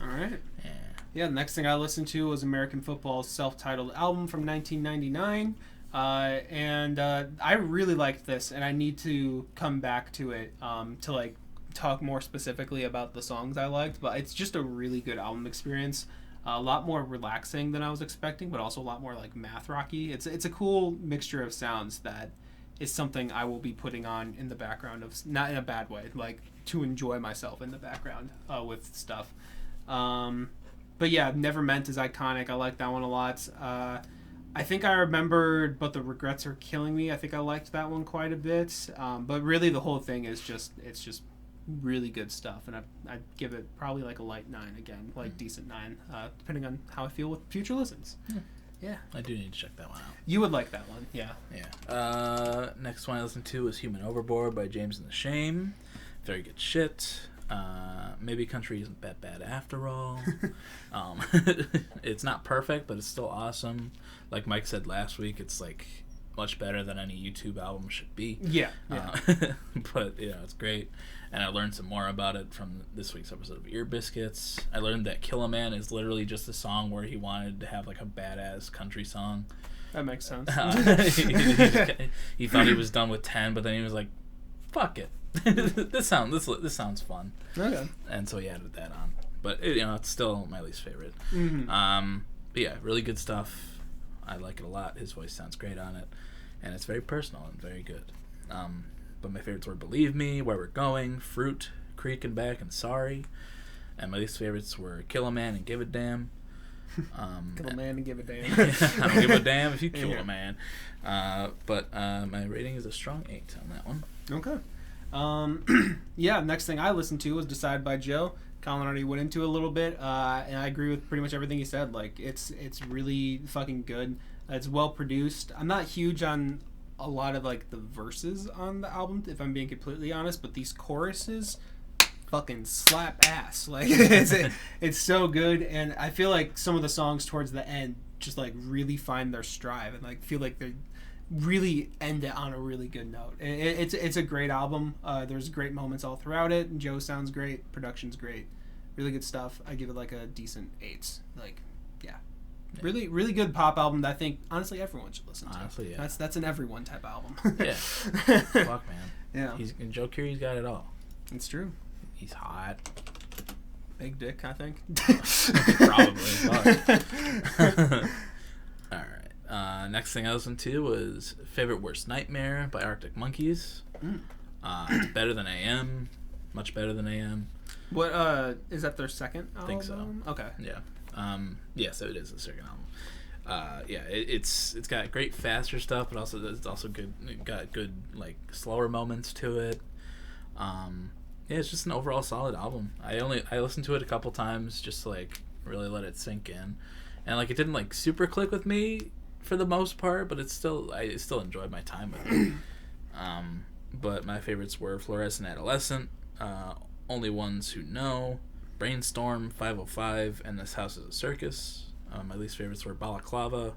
All right. Yeah. Yeah, the next thing I listened to was American Football's self-titled album from 1999. And I really liked this, and I need to come back to it to like talk more specifically about the songs I liked. But it's just a really good album experience. A lot more relaxing than I was expecting, but also a lot more like math rocky. It's a cool mixture of sounds that is something I will be putting on in the background of, not in a bad way, like to enjoy myself in the background with stuff. But yeah, Never Meant is iconic. I like that one a lot. I think I remembered But the Regrets Are Killing Me. I think I liked that one quite a bit. But really the whole thing is just really good stuff. And I'd give it probably like a light 9 again, like decent 9, depending on how I feel with future listens. Yeah. I do need to check that one out. You would like that one, yeah. Yeah. Next one I listened to was Human Overboard by James and the Shame. Very good shit. Maybe Country Isn't That Bad After All. It's not perfect, but it's still awesome. Like Mike said last week, it's like much better than any YouTube album should be. Yeah. But it's great. And I learned some more about it from this week's episode of Ear Biscuits. I learned that Kill a Man is literally just a song where he wanted to have like a badass country song. That makes sense. He thought he was done with 10, but then he was like, fuck it. This sounds fun. Okay. And so he added that on. But it's still my least favorite. But yeah, really good stuff. I like it a lot. His voice sounds great on it. And it's very personal and very good. But my favorites were Believe Me, Where We're Going, Fruit, Creek and Back, and Sorry. And my least favorites were Kill a Man and Give a Damn. Kill a man and give a damn. I don't give a damn if you kill a man. But my rating is a strong 8 on that one. Okay. Next thing I listened to was Decide by Joe. Colin already went into it a little bit, and I agree with pretty much everything he said. Like, it's really fucking good. It's well produced. I'm not huge on a lot of like the verses on the album, if I'm being completely honest, but these choruses fucking slap ass. Like, it's so good, and I feel like some of the songs towards the end just like really find their stride and like feel like they really end it on a really good note. It's a great album. There's great moments all throughout it. Joe sounds great. Production's great. Really good stuff. I give it like a decent 8. Like, yeah. Really, really good pop album that I think honestly everyone should listen to. Honestly, yeah. That's an everyone type album. Yeah. Fuck, man. Yeah. Joe Keery's got it all. It's true. He's hot. Big dick, I think. Probably. All right. Next thing I listened to was Favorite Worst Nightmare by Arctic Monkeys. It's better than AM. Much better than AM. What, is that their second album? I think so. Okay. Yeah. Yeah, so it is the second album. Yeah, it's got great faster stuff, but also it's also good. It got good like slower moments to it. Yeah, it's just an overall solid album. I listened to it a couple times just to like really let it sink in, and like it didn't like super click with me for the most part, but I still enjoyed my time with it. But my favorites were Fluorescent Adolescent, Only Ones Who Know, Brainstorm, 505, and This House is a Circus. My least favorites were Balaclava,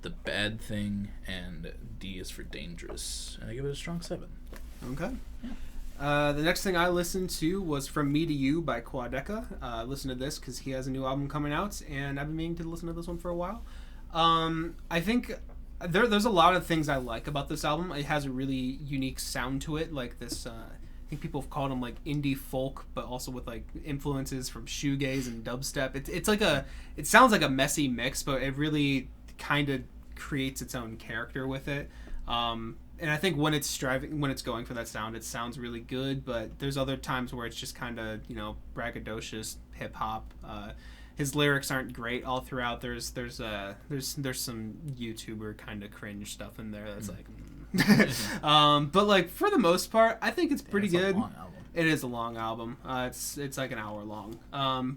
The Bad Thing, and D is for Dangerous. And I give it a strong 7. Okay. Yeah. The next thing I listened to was From Me to You by Quadeca. I listened to this because he has a new album coming out, and I've been meaning to listen to this one for a while. I think there's a lot of things I like about this album. It has a really unique sound to it, like this... I think people have called him like indie folk, but also with like influences from shoegaze and dubstep. It's like it sounds like a messy mix, but it really kind of creates its own character with it. And I think when it's going for that sound, it sounds really good. But there's other times where it's just kind of braggadocious hip hop. His lyrics aren't great all throughout. There's some YouTuber kind of cringe stuff in there that's like. But like for the most part, I think it's pretty good. It is a long album. It's like an hour long.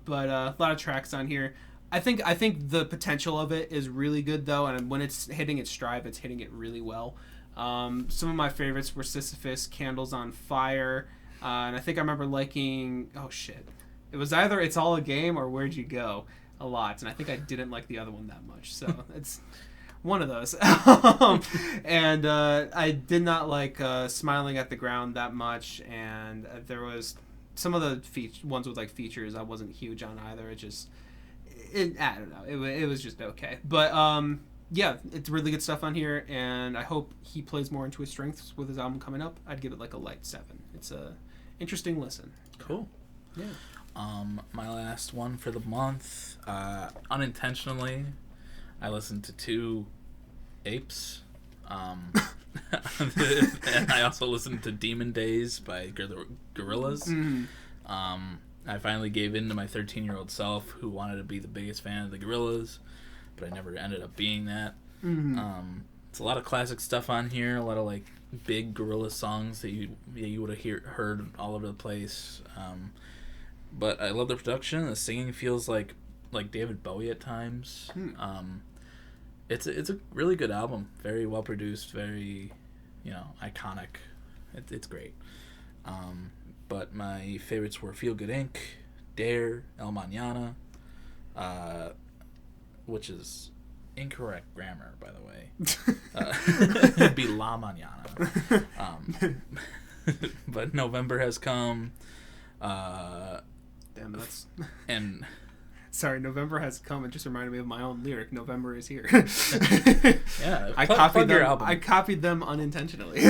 But a lot of tracks on here. I think the potential of it is really good though, and when it's hitting its stride, it's hitting it really well. Some of my favorites were Sisyphus, Candles on Fire, and I think I remember liking it was either It's All a Game or Where'd You Go a lot, and I think I didn't like the other one that much, so it's one of those. And I did not like Smiling at the Ground that much, and there was some of the ones with like features I wasn't huge on either. I don't know, it was just okay, but yeah, it's really good stuff on here, and I hope he plays more into his strengths with his album coming up. I'd give it like a light 7. It's a interesting listen. Cool. Yeah. My last one for the month, unintentionally, I listened to 2 apes. And I also listened to Demon Days by Gorillaz. Mm-hmm. I finally gave in to my 13-year-old self, who wanted to be the biggest fan of the Gorillaz, but I never ended up being that. Mm-hmm. It's a lot of classic stuff on here, a lot of like big Gorillaz songs that you would have heard all over the place. But I love the production. The singing feels like David Bowie at times. It's a really good album. Very well produced. Very, iconic. It's great. But my favorites were Feel Good Inc., Dare, El Mañana, which is incorrect grammar, by the way. It'd be La Mañana. But November Has Come. Damn, that's... And... Sorry, November Has Come. It just reminded me of my own lyric. November is here. Yeah, I copied them unintentionally.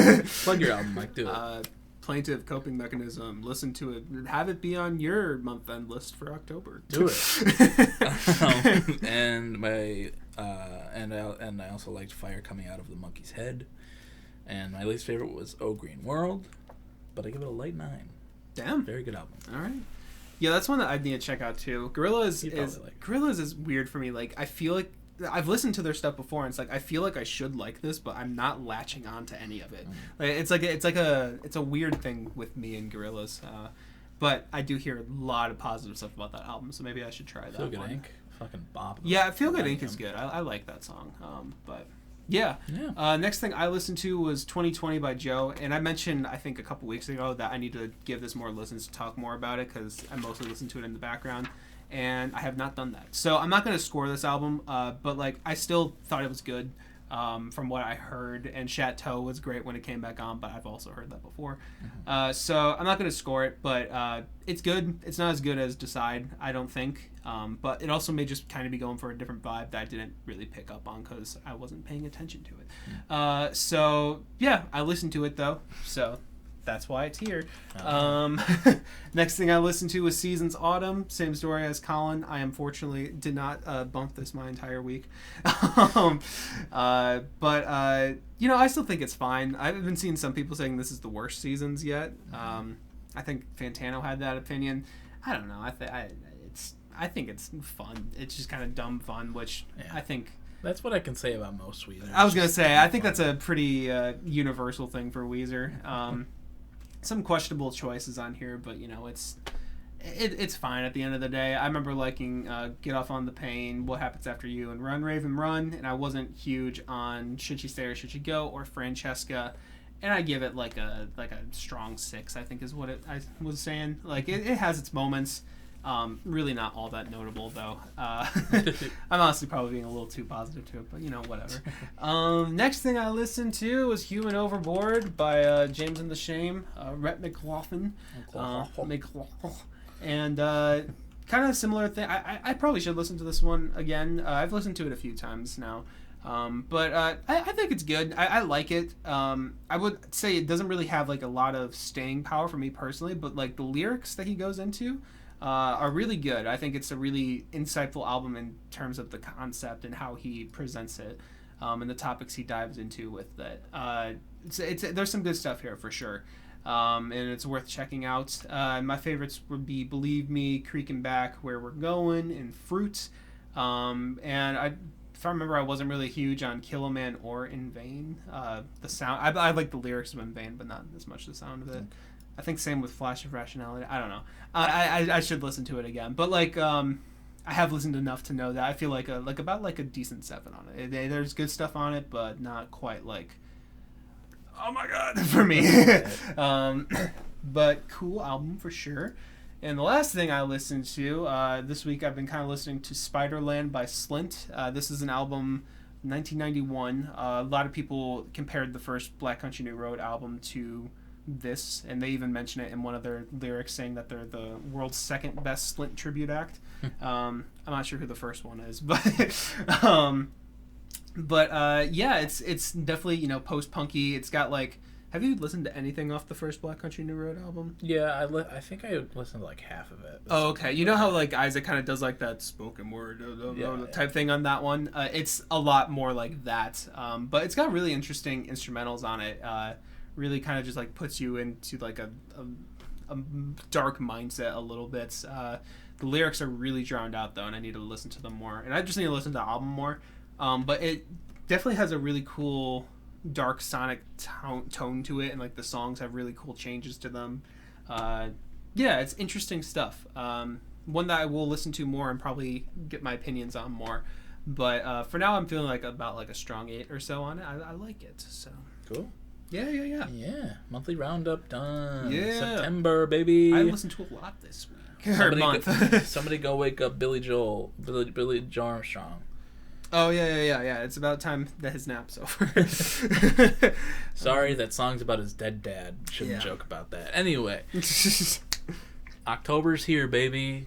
Plug your album, Mike. Do it. Plaintive, Coping Mechanism. Listen to it. Have it be on your month-end list for October. Do it. And my and I also liked Fire Coming Out of the Monkey's Head. And my least favorite was Oh Green World, but I give it a light 9. Damn. Very good album. All right. Yeah, that's one that I'd need to check out too. Gorillaz is weird for me. Like, I feel like I've listened to their stuff before, and it's like I feel like I should like this, but I'm not latching on to any of it. Like, it's a weird thing with me and Gorillaz. But I do hear a lot of positive stuff about that album, so maybe I should try that. Feel Good Inc. Fucking bop. Yeah, Feel Good Inc. is good. I like that song. But yeah. Next thing I listened to was 2020 by Joe, and I mentioned I think a couple weeks ago that I need to give this more listens to talk more about it because I mostly listen to it in the background, and I have not done that. So I'm not going to score this album, but like I still thought it was good from what I heard, and Chateau was great when it came back on, but I've also heard that before. So I'm not going to score it, but it's good. It's not as good as Decide, I don't think, but it also may just kind of be going for a different vibe that I didn't really pick up on because I wasn't paying attention to it. So yeah, I listened to it though, so that's why it's here. Uh-huh. Next thing I listened to was Seasons Autumn. Same story as Colin. I unfortunately did not bump this my entire week. But I still think it's fine. I've been seeing some people saying this is the worst Seasons yet. I think Fantano had that opinion. I don't know. I think it's fun. It's just kind of dumb fun, which I think... That's what I can say about most Weezer. I was going to say, I think that's a pretty universal thing for Weezer. Some questionable choices on here, but, it's fine at the end of the day. I remember liking Get Off on the Pain, What Happens After You, and Run, Raven, Run, and I wasn't huge on Should She Stay or Should She Go or Francesca, and I give it like a strong 6, I think is what I was saying. Like, it has its moments. Really not all that notable, though. I'm honestly probably being a little too positive to it, but, whatever. Next thing I listened to was Human Overboard by James and the Shame, Rhett McLaughlin. And kind of a similar thing. I probably should listen to this one again. I've listened to it a few times now. But I think it's good. I like it. I would say it doesn't really have, like, a lot of staying power for me personally, but, like, the lyrics that he goes into... are really good. I think it's a really insightful album in terms of the concept and how he presents it, and the topics he dives into with it. There's some good stuff here for sure, and it's worth checking out. My favorites would be Believe Me, Creaking Back, Where We're Going, and Fruit. And if I remember, I wasn't really huge on Kill a Man or In Vain. The sound, I like the lyrics of In Vain, but not as much the sound of it. I think same with Flash of Rationality. I don't know. I should listen to it again. But I have listened enough to know that I feel like about a decent 7 on it. There's good stuff on it, but not quite like, oh my god, for me. But cool album for sure. And the last thing I listened to this week, I've been kind of listening to Spiderland by Slint. This is an album 1991. A lot of people compared the first Black Country New Road album to this, and they even mention it in one of their lyrics, saying that they're the world's second best Slint tribute act. I'm not sure who the first one is, but yeah, it's definitely post-punky. It's got like, have you listened to anything off the first Black Country New Road album? Yeah, I think I listened to like half of it. Oh, okay. You know how like Isaac kind of does like that spoken word type thing on that one? It's a lot more like that, but it's got really interesting instrumentals on it. Really kind of just like puts you into like a dark mindset a little bit. The lyrics are really drowned out though, and I need to listen to them more. And I just need to listen to the album more. But it definitely has a really cool dark sonic tone to it, and like the songs have really cool changes to them. Yeah, it's interesting stuff. One that I will listen to more and probably get my opinions on more. But for now, I'm feeling like about like a strong 8 or so on it. I like it. So cool. Yeah. Monthly roundup done. Yeah. September, baby. I listened to a lot this week. Somebody go wake up Billy Armstrong. Oh, yeah. It's about time that his nap's over. Sorry, that song's about his dead dad. Shouldn't joke about that. Anyway. October's here, baby.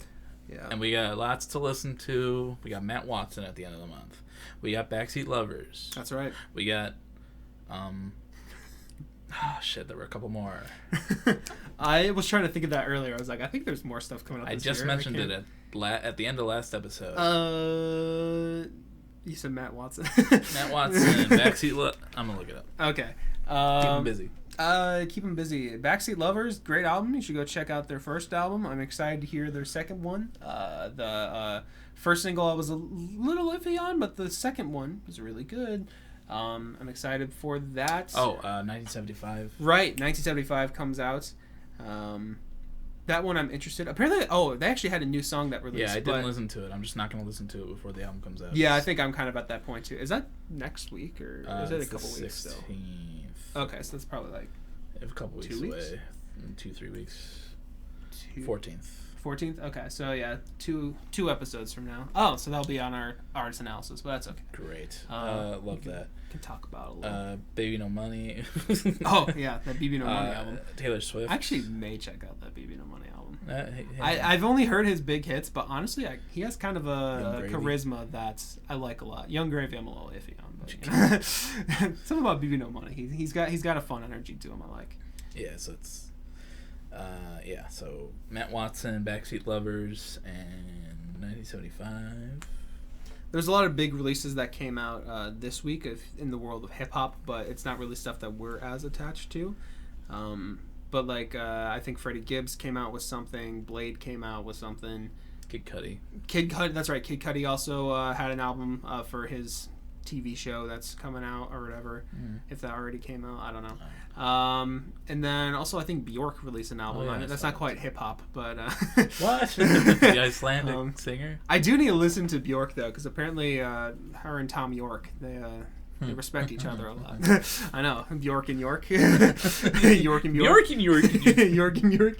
Yeah. And we got lots to listen to. We got Matt Watson at the end of the month. We got Backseat Lovers. That's right. We got... there were a couple more. I was trying to think of that earlier. I was like, I think there's more stuff coming up. I just mentioned it at the end of last episode. You said Matt Watson. Matt Watson, Backseat I'm gonna look it up. Okay. Keep him busy. Keep him busy. Backseat Lovers, great album. You should go check out their first album. I'm excited to hear their second one. The first single I was a little iffy on, but the second one was really good. I'm excited for that. 1975. Right, 1975 comes out. That one I'm interested. Apparently, they actually had a new song that released. Yeah, I didn't listen to it. I'm just not going to listen to it before the album comes out. Yeah, I think I'm kind of at that point too. Is that next week or is it a couple weeks still? 16th. Okay, so that's probably like a couple weeks away. 2-3 weeks. 14th. 14th? Okay, so yeah, two episodes from now. Oh, so that'll be on our artist analysis, but that's okay. Great. Love that. Can talk about it a little. Baby No Money. Oh, yeah, that BB No Money album. Taylor Swift. I actually may check out that BB No Money album. Hey. I've only heard his big hits, but honestly, he has kind of a charisma that I like a lot. Young Gravy, I'm a little iffy on, but something about BB No Money. He's got a fun energy to him. I like. Yeah, so it's so Matt Watson, Backseat Lovers, and 1975. There's a lot of big releases that came out this week in the world of hip hop, but it's not really stuff that we're as attached to. But like I think Freddie Gibbs came out with something, Blade came out with something. Kid Cudi, that's right. Kid Cudi also had an album for his TV show that's coming out or whatever. If that already came out, I don't know. And then also I think Bjork released an album. That's not quite hip hop, but what? The Icelandic singer. I do need to listen to Bjork though, because apparently her and Tom York they respect each other a lot. I know. Bjork and York. York and Bjork. York and York.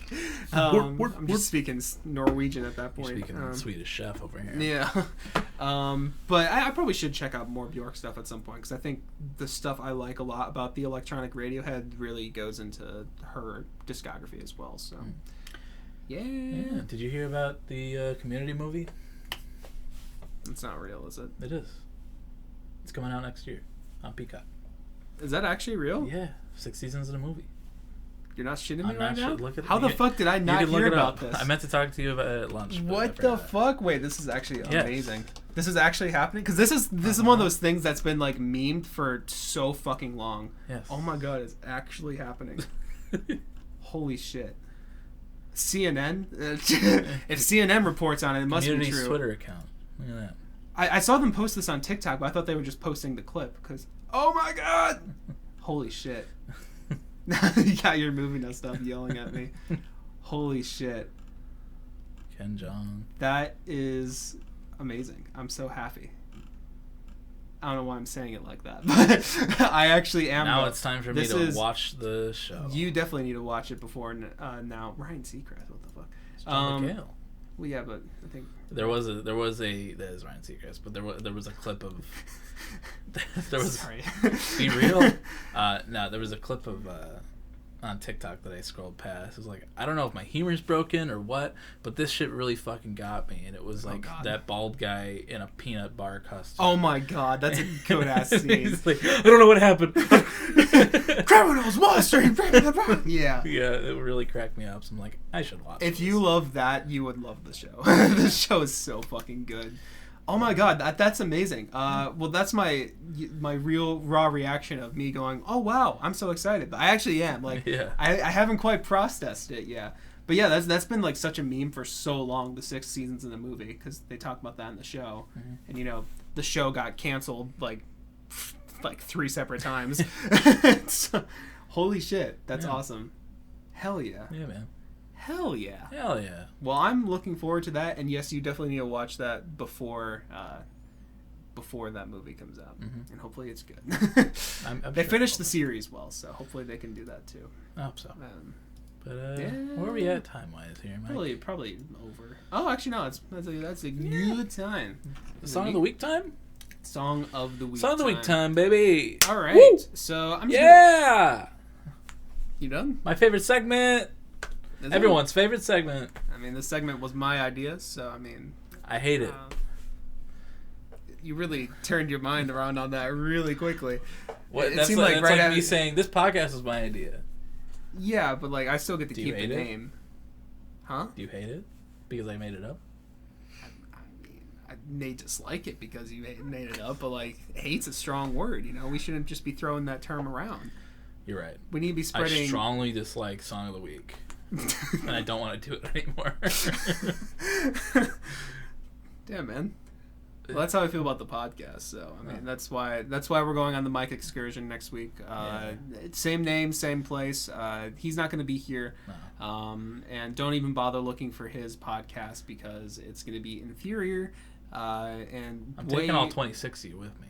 I'm just speaking Norwegian at that point. You're speaking Swedish chef over here. Yeah. But I probably should check out more Bjork stuff at some point, because I think the stuff I like a lot about the electronic Radiohead really goes into her discography as well. So, yeah. Did you hear about the Community movie? It's not real, is it? It is. It's coming out next year on Peacock. Is that actually real? Yeah, 6 seasons of the movie. You're not shitting me right now? How the fuck did I not hear about this? I meant to talk to you about it at lunch. What the fuck? Wait, this is actually amazing. This is actually happening? Because this is one of those things that's been like memed for so fucking long. Yes. Oh my god, it's actually happening. Holy shit. CNN? If CNN reports on it, it must be true. Community's Twitter account. Look at that. I saw them post this on TikTok, but I thought they were just posting the clip because, oh my god! Holy shit. You got your movie now, stop yelling at me. Holy shit. Ken Jeong. That is amazing. I'm so happy. I don't know why I'm saying it like that, but I actually am. Now it's time for me to watch the show. You definitely need to watch it before now. Ryan Seacrest, what the fuck? It's John McHale. Well, yeah, but I think there was a that is Ryan Seacrest, but there was a clip of Sorry. Be real. No, there was a clip of on TikTok that I scrolled past. It was like, I don't know if my humor's broken or what, but this shit really fucking got me. And it was like that bald guy in a peanut bar costume. Oh my god, that's a good ass scene. He's like, I don't know what happened. Criminals, Wall Street. Yeah. Yeah, it really cracked me up. So I'm like, I should watch If this. You love that, you would love the show. The show is so fucking good. Oh my god, that's amazing. Well, that's my real raw reaction of me going, oh wow, I'm so excited. But I actually am. Like, yeah. I haven't quite processed it yet. But yeah, that's been like such a meme for so long, the 6 seasons of the movie, because they talk about that in the show. Mm-hmm. And you know, the show got canceled like 3 separate times. Holy shit, that's awesome. Hell yeah. Yeah, man. Hell yeah. Hell yeah. Well, I'm looking forward to that, and yes, you definitely need to watch that before that movie comes out, and hopefully it's good. They finished the series well, so hopefully they can do that too. I hope so. Where are we at time-wise here, Mike? Probably over. Oh, actually, no, that's a good time. Song of the week time? Song of the week Song of the week time, baby. All right. Woo! So I'm just You done? My favorite segment. Everyone's favorite segment. I mean, this segment was my idea, so I mean, I hate it. You really turned your mind around on that really quickly. That's like me saying this podcast was my idea. Yeah, but like I still get to keep the name. Huh? Do you hate it because I made it up? I mean, I may dislike it because you made it up, but like hate's a strong word. You know, we shouldn't just be throwing that term around. You're right. We need to be spreading. I strongly dislike Song of the Week. And I don't want to do it anymore. Damn, man. Well, that's how I feel about the podcast. So I mean, that's why we're going on the Mike excursion next week. Same name, same place. He's not going to be here, and don't even bother looking for his podcast because it's going to be inferior. And I'm taking all 26 of you with me.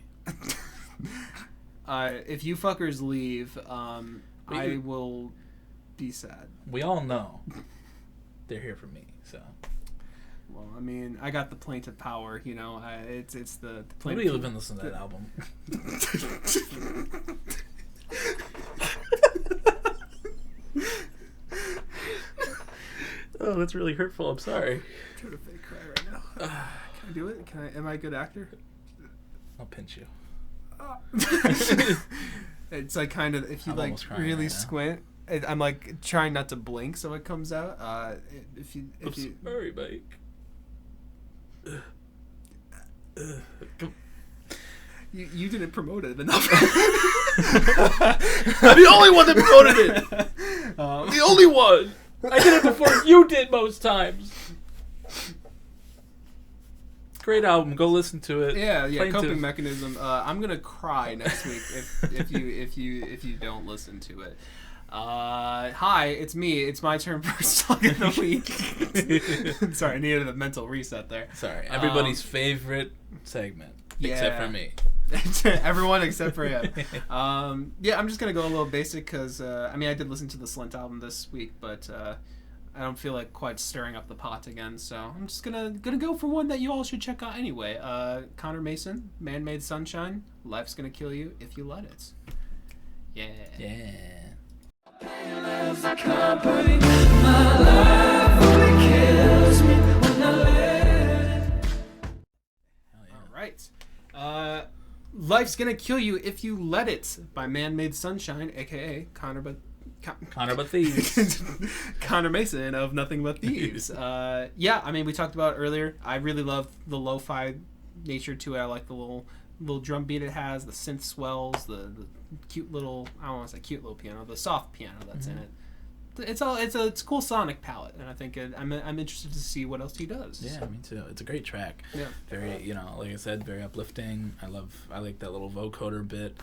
If you fuckers leave, I will be sad. We all know they're here for me, so. Well, I mean, I got the plaintive power, you know. It's the plaintive. Nobody even listened to that album. Oh, that's really hurtful. I'm sorry. I'm trying to fake cry right now. Can I do it? Am I a good actor? I'll pinch you. It's like kind of if you like really squint. I'm like trying not to blink so it comes out. If you sorry, Mike. You didn't promote it enough. I'm the only one that promoted it. The only one. I did it before you did most times. Great album. Go listen to it. Yeah. Plaintive. Coping mechanism. I'm gonna cry next week if you don't listen to it. Hi, it's me. It's my turn for Song of the Week. Sorry, I needed a mental reset there. Sorry, everybody's favorite segment, except for me. Everyone except for him. I'm just gonna go a little basic because I did listen to the Slint album this week, but I don't feel like quite stirring up the pot again. So I'm just gonna go for one that you all should check out anyway. Connor Mason, Man-Made-Sunshine, Life's Gonna Kill You If You Let It. Yeah. All right. Life's Gonna Kill You If You Let It by Man-Made-Sunshine, aka Connor But Thieves. Connor Mason of Nothing But Thieves. We talked about it earlier. I really love the lo-fi nature to it. I like the little drum beat it has, the synth swells, the cute little, I don't want to say cute little piano, the soft piano that's in it. It's a cool sonic palette, and I think I'm interested to see what else he does. Yeah, me too. It's a great track. Yeah, very like I said, very uplifting. I like that little vocoder bit.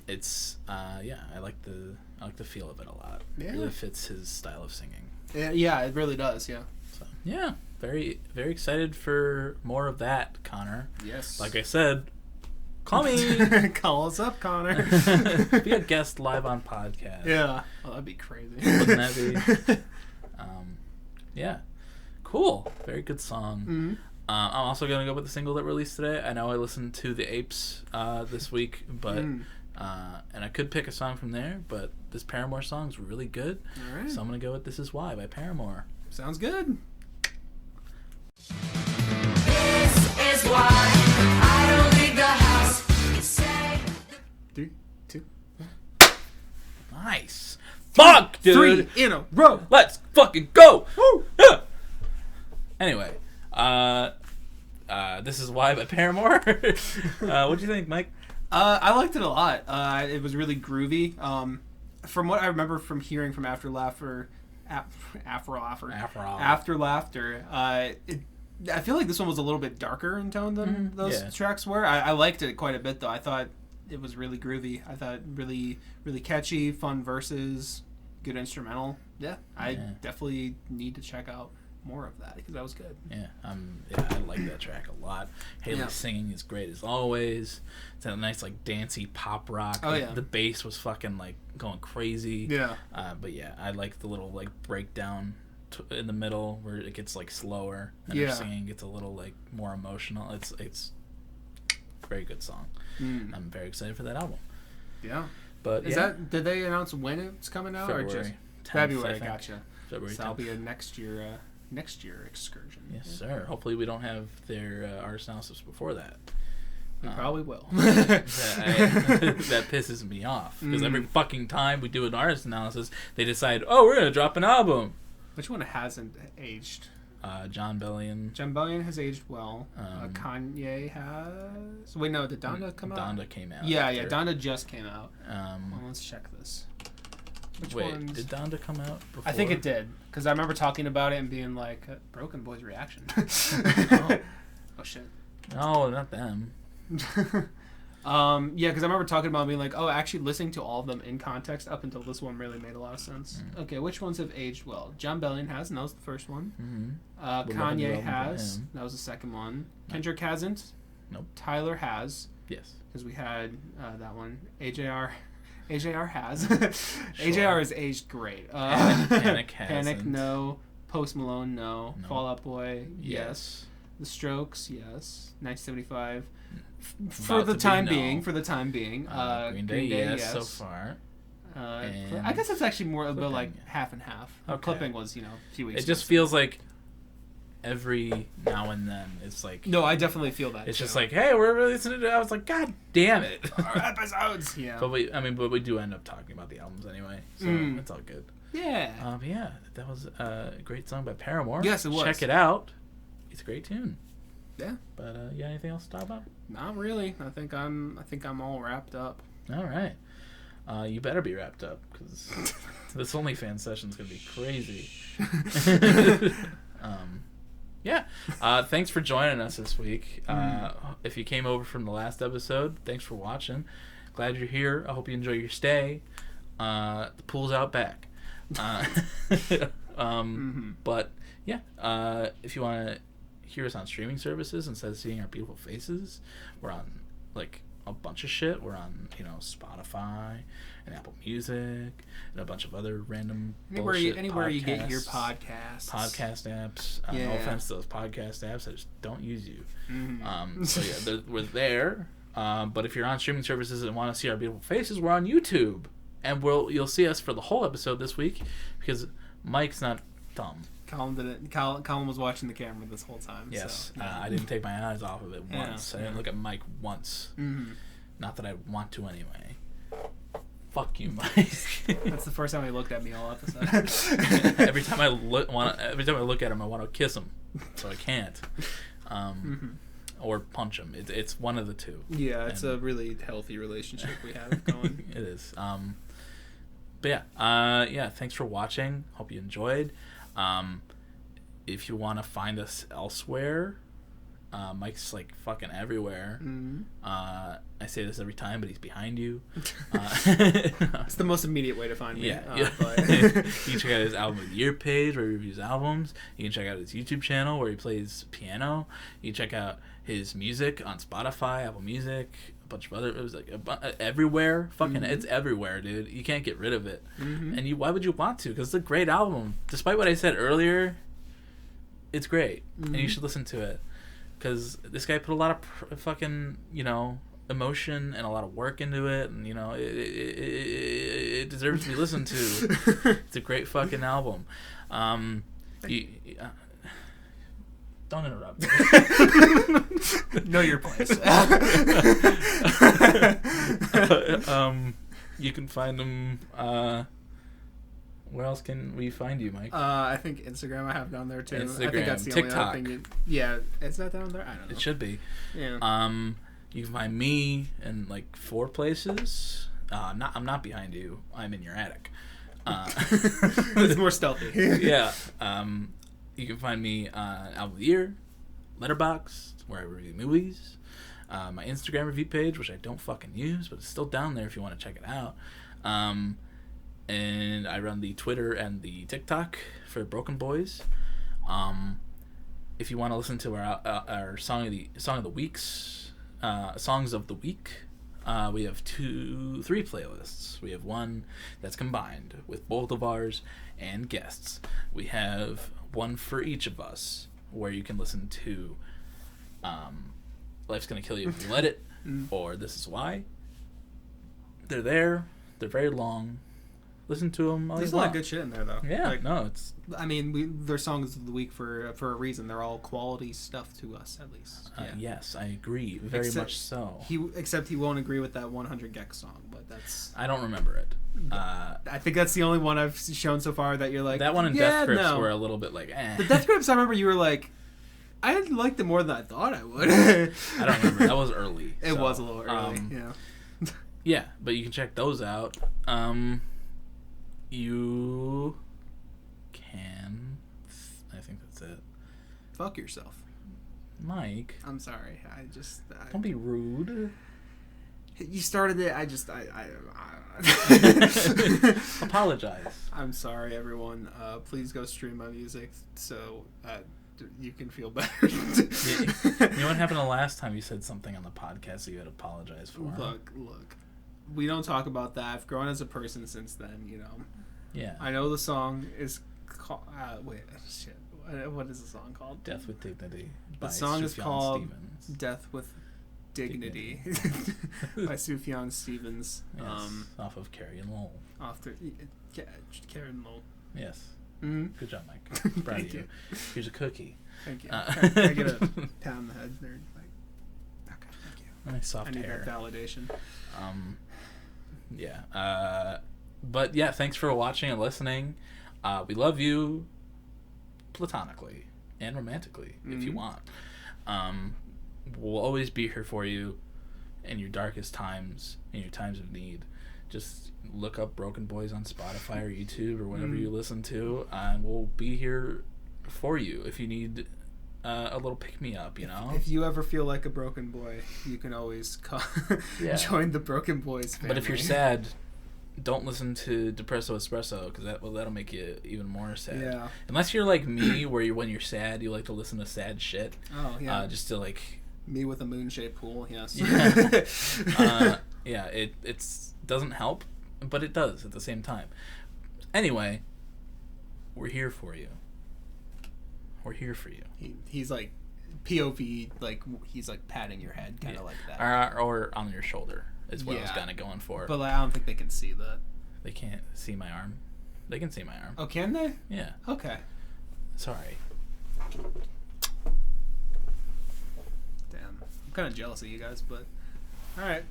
It's I like the feel of it a lot. Yeah. It really fits his style of singing. Yeah, it really does. Yeah. So yeah, very very excited for more of that, Connor. Yes. Like I said. Call me. Call us up, Connor. Be a guest live on podcast. Yeah. Oh, that'd be crazy. Wouldn't that be? Yeah. Cool. Very good song. Mm-hmm. I'm also going to go with the single that released today. I know I listened to The Apes this week, but and I could pick a song from there, but this Paramore song is really good. All right. So I'm going to go with This Is Why by Paramore. Sounds good. This is why I don't leave the house. 3, 2, 1. Nice. Fuck, dude. 3 in a row. Let's fucking go. Woo. Yeah. Anyway, This Is Why by Paramore. What'd you think, Mike? I liked it a lot. It was really groovy. From what I remember from hearing from After Laughter, I feel like this one was a little bit darker in tone than those tracks were. I liked it quite a bit, though. I thought it was really groovy. I thought really, really catchy, fun verses, good instrumental. Yeah, I definitely need to check out more of that because that was good. Yeah, I like that track a lot. Haley's singing is great as always. It's that nice like dancey pop rock. Oh yeah, the bass was fucking like going crazy. Yeah. But yeah, I like the little like breakdown in the middle where it gets like slower and her singing gets a little like more emotional. It's a very good song. I'm very excited for that album. Yeah. But did they announce when it's coming out? February, or just 10th, February? Gotcha. February. So that'll be a next year excursion. Yes, sir. Hopefully we don't have their artist analysis before that. We probably will. That pisses me off because every fucking time we do an artist analysis, they decide, we're gonna drop an album. Which one hasn't aged? John Bellion. John Bellion has aged well. Kanye has. Wait, no, did Donda come out? Donda came out. Yeah, Donda just came out. Well, let's check this. Did Donda come out before? I think it did because I remember talking about it and being like, "Broken Boy's reaction." Oh shit. No, not them. Because I remember talking about being like, actually listening to all of them in context up until this one really made a lot of sense. Okay, which ones have aged well? John Bellion has, and that was the first one. Kanye has, that was the second one. Kendrick hasn't. Nope. Tyler has. Yes. Because we had that one. AJR has. Sure. AJR has aged great. Panic hasn't. Panic, no. Post Malone, no. Fall Out Boy, yes. The Strokes, yes. 1975. For the time being. Green Day, yes, so far. I guess it's actually more about like half and half. Okay. Clipping was, a few weeks ago. It just ago. feels like every now and then it's like No, I definitely feel that. it's too. just like, hey, we're listening to. I was like, God damn it! our episodes. Yeah. But we do end up talking about the albums anyway, so it's all good. Yeah. But yeah, that was a great song by Paramore. Yes, it was. Check it out. It's a great tune. Yeah. But yeah, anything else to talk about? Not really. I think I'm all wrapped up. All right. You better be wrapped up because this OnlyFans session's gonna be crazy. Yeah. Thanks for joining us this week. If you came over from the last episode, thanks for watching. Glad you're here. I hope you enjoy your stay. The pool's out back. But yeah, if you want to hear us on streaming services instead of seeing our beautiful faces, we're on like a bunch of shit. We're on, Spotify and Apple Music and a bunch of other random Anywhere bullshit you get your podcasts. podcast apps. No offense to those podcast apps, I just don't use you. So yeah, we're there. But if you're on streaming services and want to see our beautiful faces, we're on YouTube, and you'll see us for the whole episode this week because Mike's not dumb. Colin was watching the camera this whole time. Yes, so, I didn't take my eyes off of it once. Yeah, I didn't look at Mike once. Not that I want to anyway. Fuck you, Mike. That's the first time he looked at me all episode. every time I look at him, I want to kiss him, so I can't. Or punch him. It's one of the two. Yeah, it's a really healthy relationship we have going. It is. But yeah, thanks for watching. Hope you enjoyed. If you want to find us elsewhere, Mike's like fucking everywhere. I say this every time, but he's behind you. It's the most immediate way to find me. Yeah. But You can check out his album of the year page where he reviews albums. You can check out his YouTube channel where he plays piano. You can check out his music on Spotify, Apple Music, a bunch of other. It was like everywhere. Fucking, it's everywhere, dude. You can't get rid of it. And why would you want to? Because it's a great album. Despite what I said earlier, it's great, and you should listen to it. Because this guy put a lot of fucking, emotion and a lot of work into it, and it deserves to be listened to. It's a great fucking album. Don't interrupt me. know your place. You can find him. Where else can we find you, Mike? I think Instagram I have down there too. Instagram, I think that's the TikTok. only other thing. Yeah, is that down there? I don't know. It should be. Yeah. You can find me in like 4 places. I'm not behind you. I'm in your attic. It's more stealthy. Yeah. You can find me on Album of the Year, Letterboxd, where I review movies, my Instagram review page, which I don't fucking use, but it's still down there if you want to check it out. And I run the Twitter and the TikTok for BrokeN Boys. If you want to listen to our songs of the week, we have 3 playlists. We have one that's combined with both of ours and guests. We have one for each of us where you can listen to Life's Gonna Kill You If You Let It or This Is Why. They're there. They're very long. Listen to them. There's a lot of good shit in there, though. Yeah, it's. I mean, they're songs of the week for a reason. They're all quality stuff to us, at least. Yeah. Yes, I agree. Very much so. Except he won't agree with that 100 Gex song, but that's. I don't remember it. I think that's the only one I've shown so far that you're like. That one and Death Grips were a little bit like, eh. The Death Grips, I remember you were like, I liked it more than I thought I would. I don't remember. That was early. It was a little early. Yeah. Yeah, but you can check those out. You can. I think that's it. Fuck yourself, Mike. I'm sorry. Don't be rude. You started it. Apologize. I'm sorry, everyone. Please go stream my music so you can feel better. You know what happened the last time you said something on the podcast that you had to apologize for? Look. We don't talk about that. I've grown as a person since then, Yeah. I know the song is called... wait, shit. What is the song called? Death with Dignity. The song is called Stevens. Death with Dignity by Sufjan Stevens. Yes, off of Carrie and Lowell. Karen Lowell. Yes. Mm-hmm. Good job, Mike. Proud Thank of you. you. Here's a cookie. Thank you. Uh, Can I get a pat on the head? They're like, okay, thank you. Nice soft I need hair. that validation. Yeah. But yeah, thanks for watching and listening. We love you platonically and romantically if you want. We'll always be here for you in your darkest times, in your times of need. Just look up BrokeN Boys on Spotify or YouTube or whatever you listen to, and we'll be here for you if you need a little pick-me-up, you know? If you ever feel like a broken boy, you can always join the BrokeN Boys family. But if you're sad, don't listen to Depresso Espresso, because that'll make you even more sad. Yeah. Unless you're like me, where when you're sad, you like to listen to sad shit. Oh, yeah. Just to like... Me with a moon-shaped pool, yes. Yeah. It doesn't help, but it does at the same time. Anyway, we're here for you. We're here for you. He's like POV, like he's like patting your head, kind of like that. Or on your shoulder is what I was Yeah. kind of going for. But like, I don't think they can see that. They can't see my arm. They can see my arm. Oh, can they? Yeah. Okay. Sorry. Damn. I'm kind of jealous of you guys, but all right.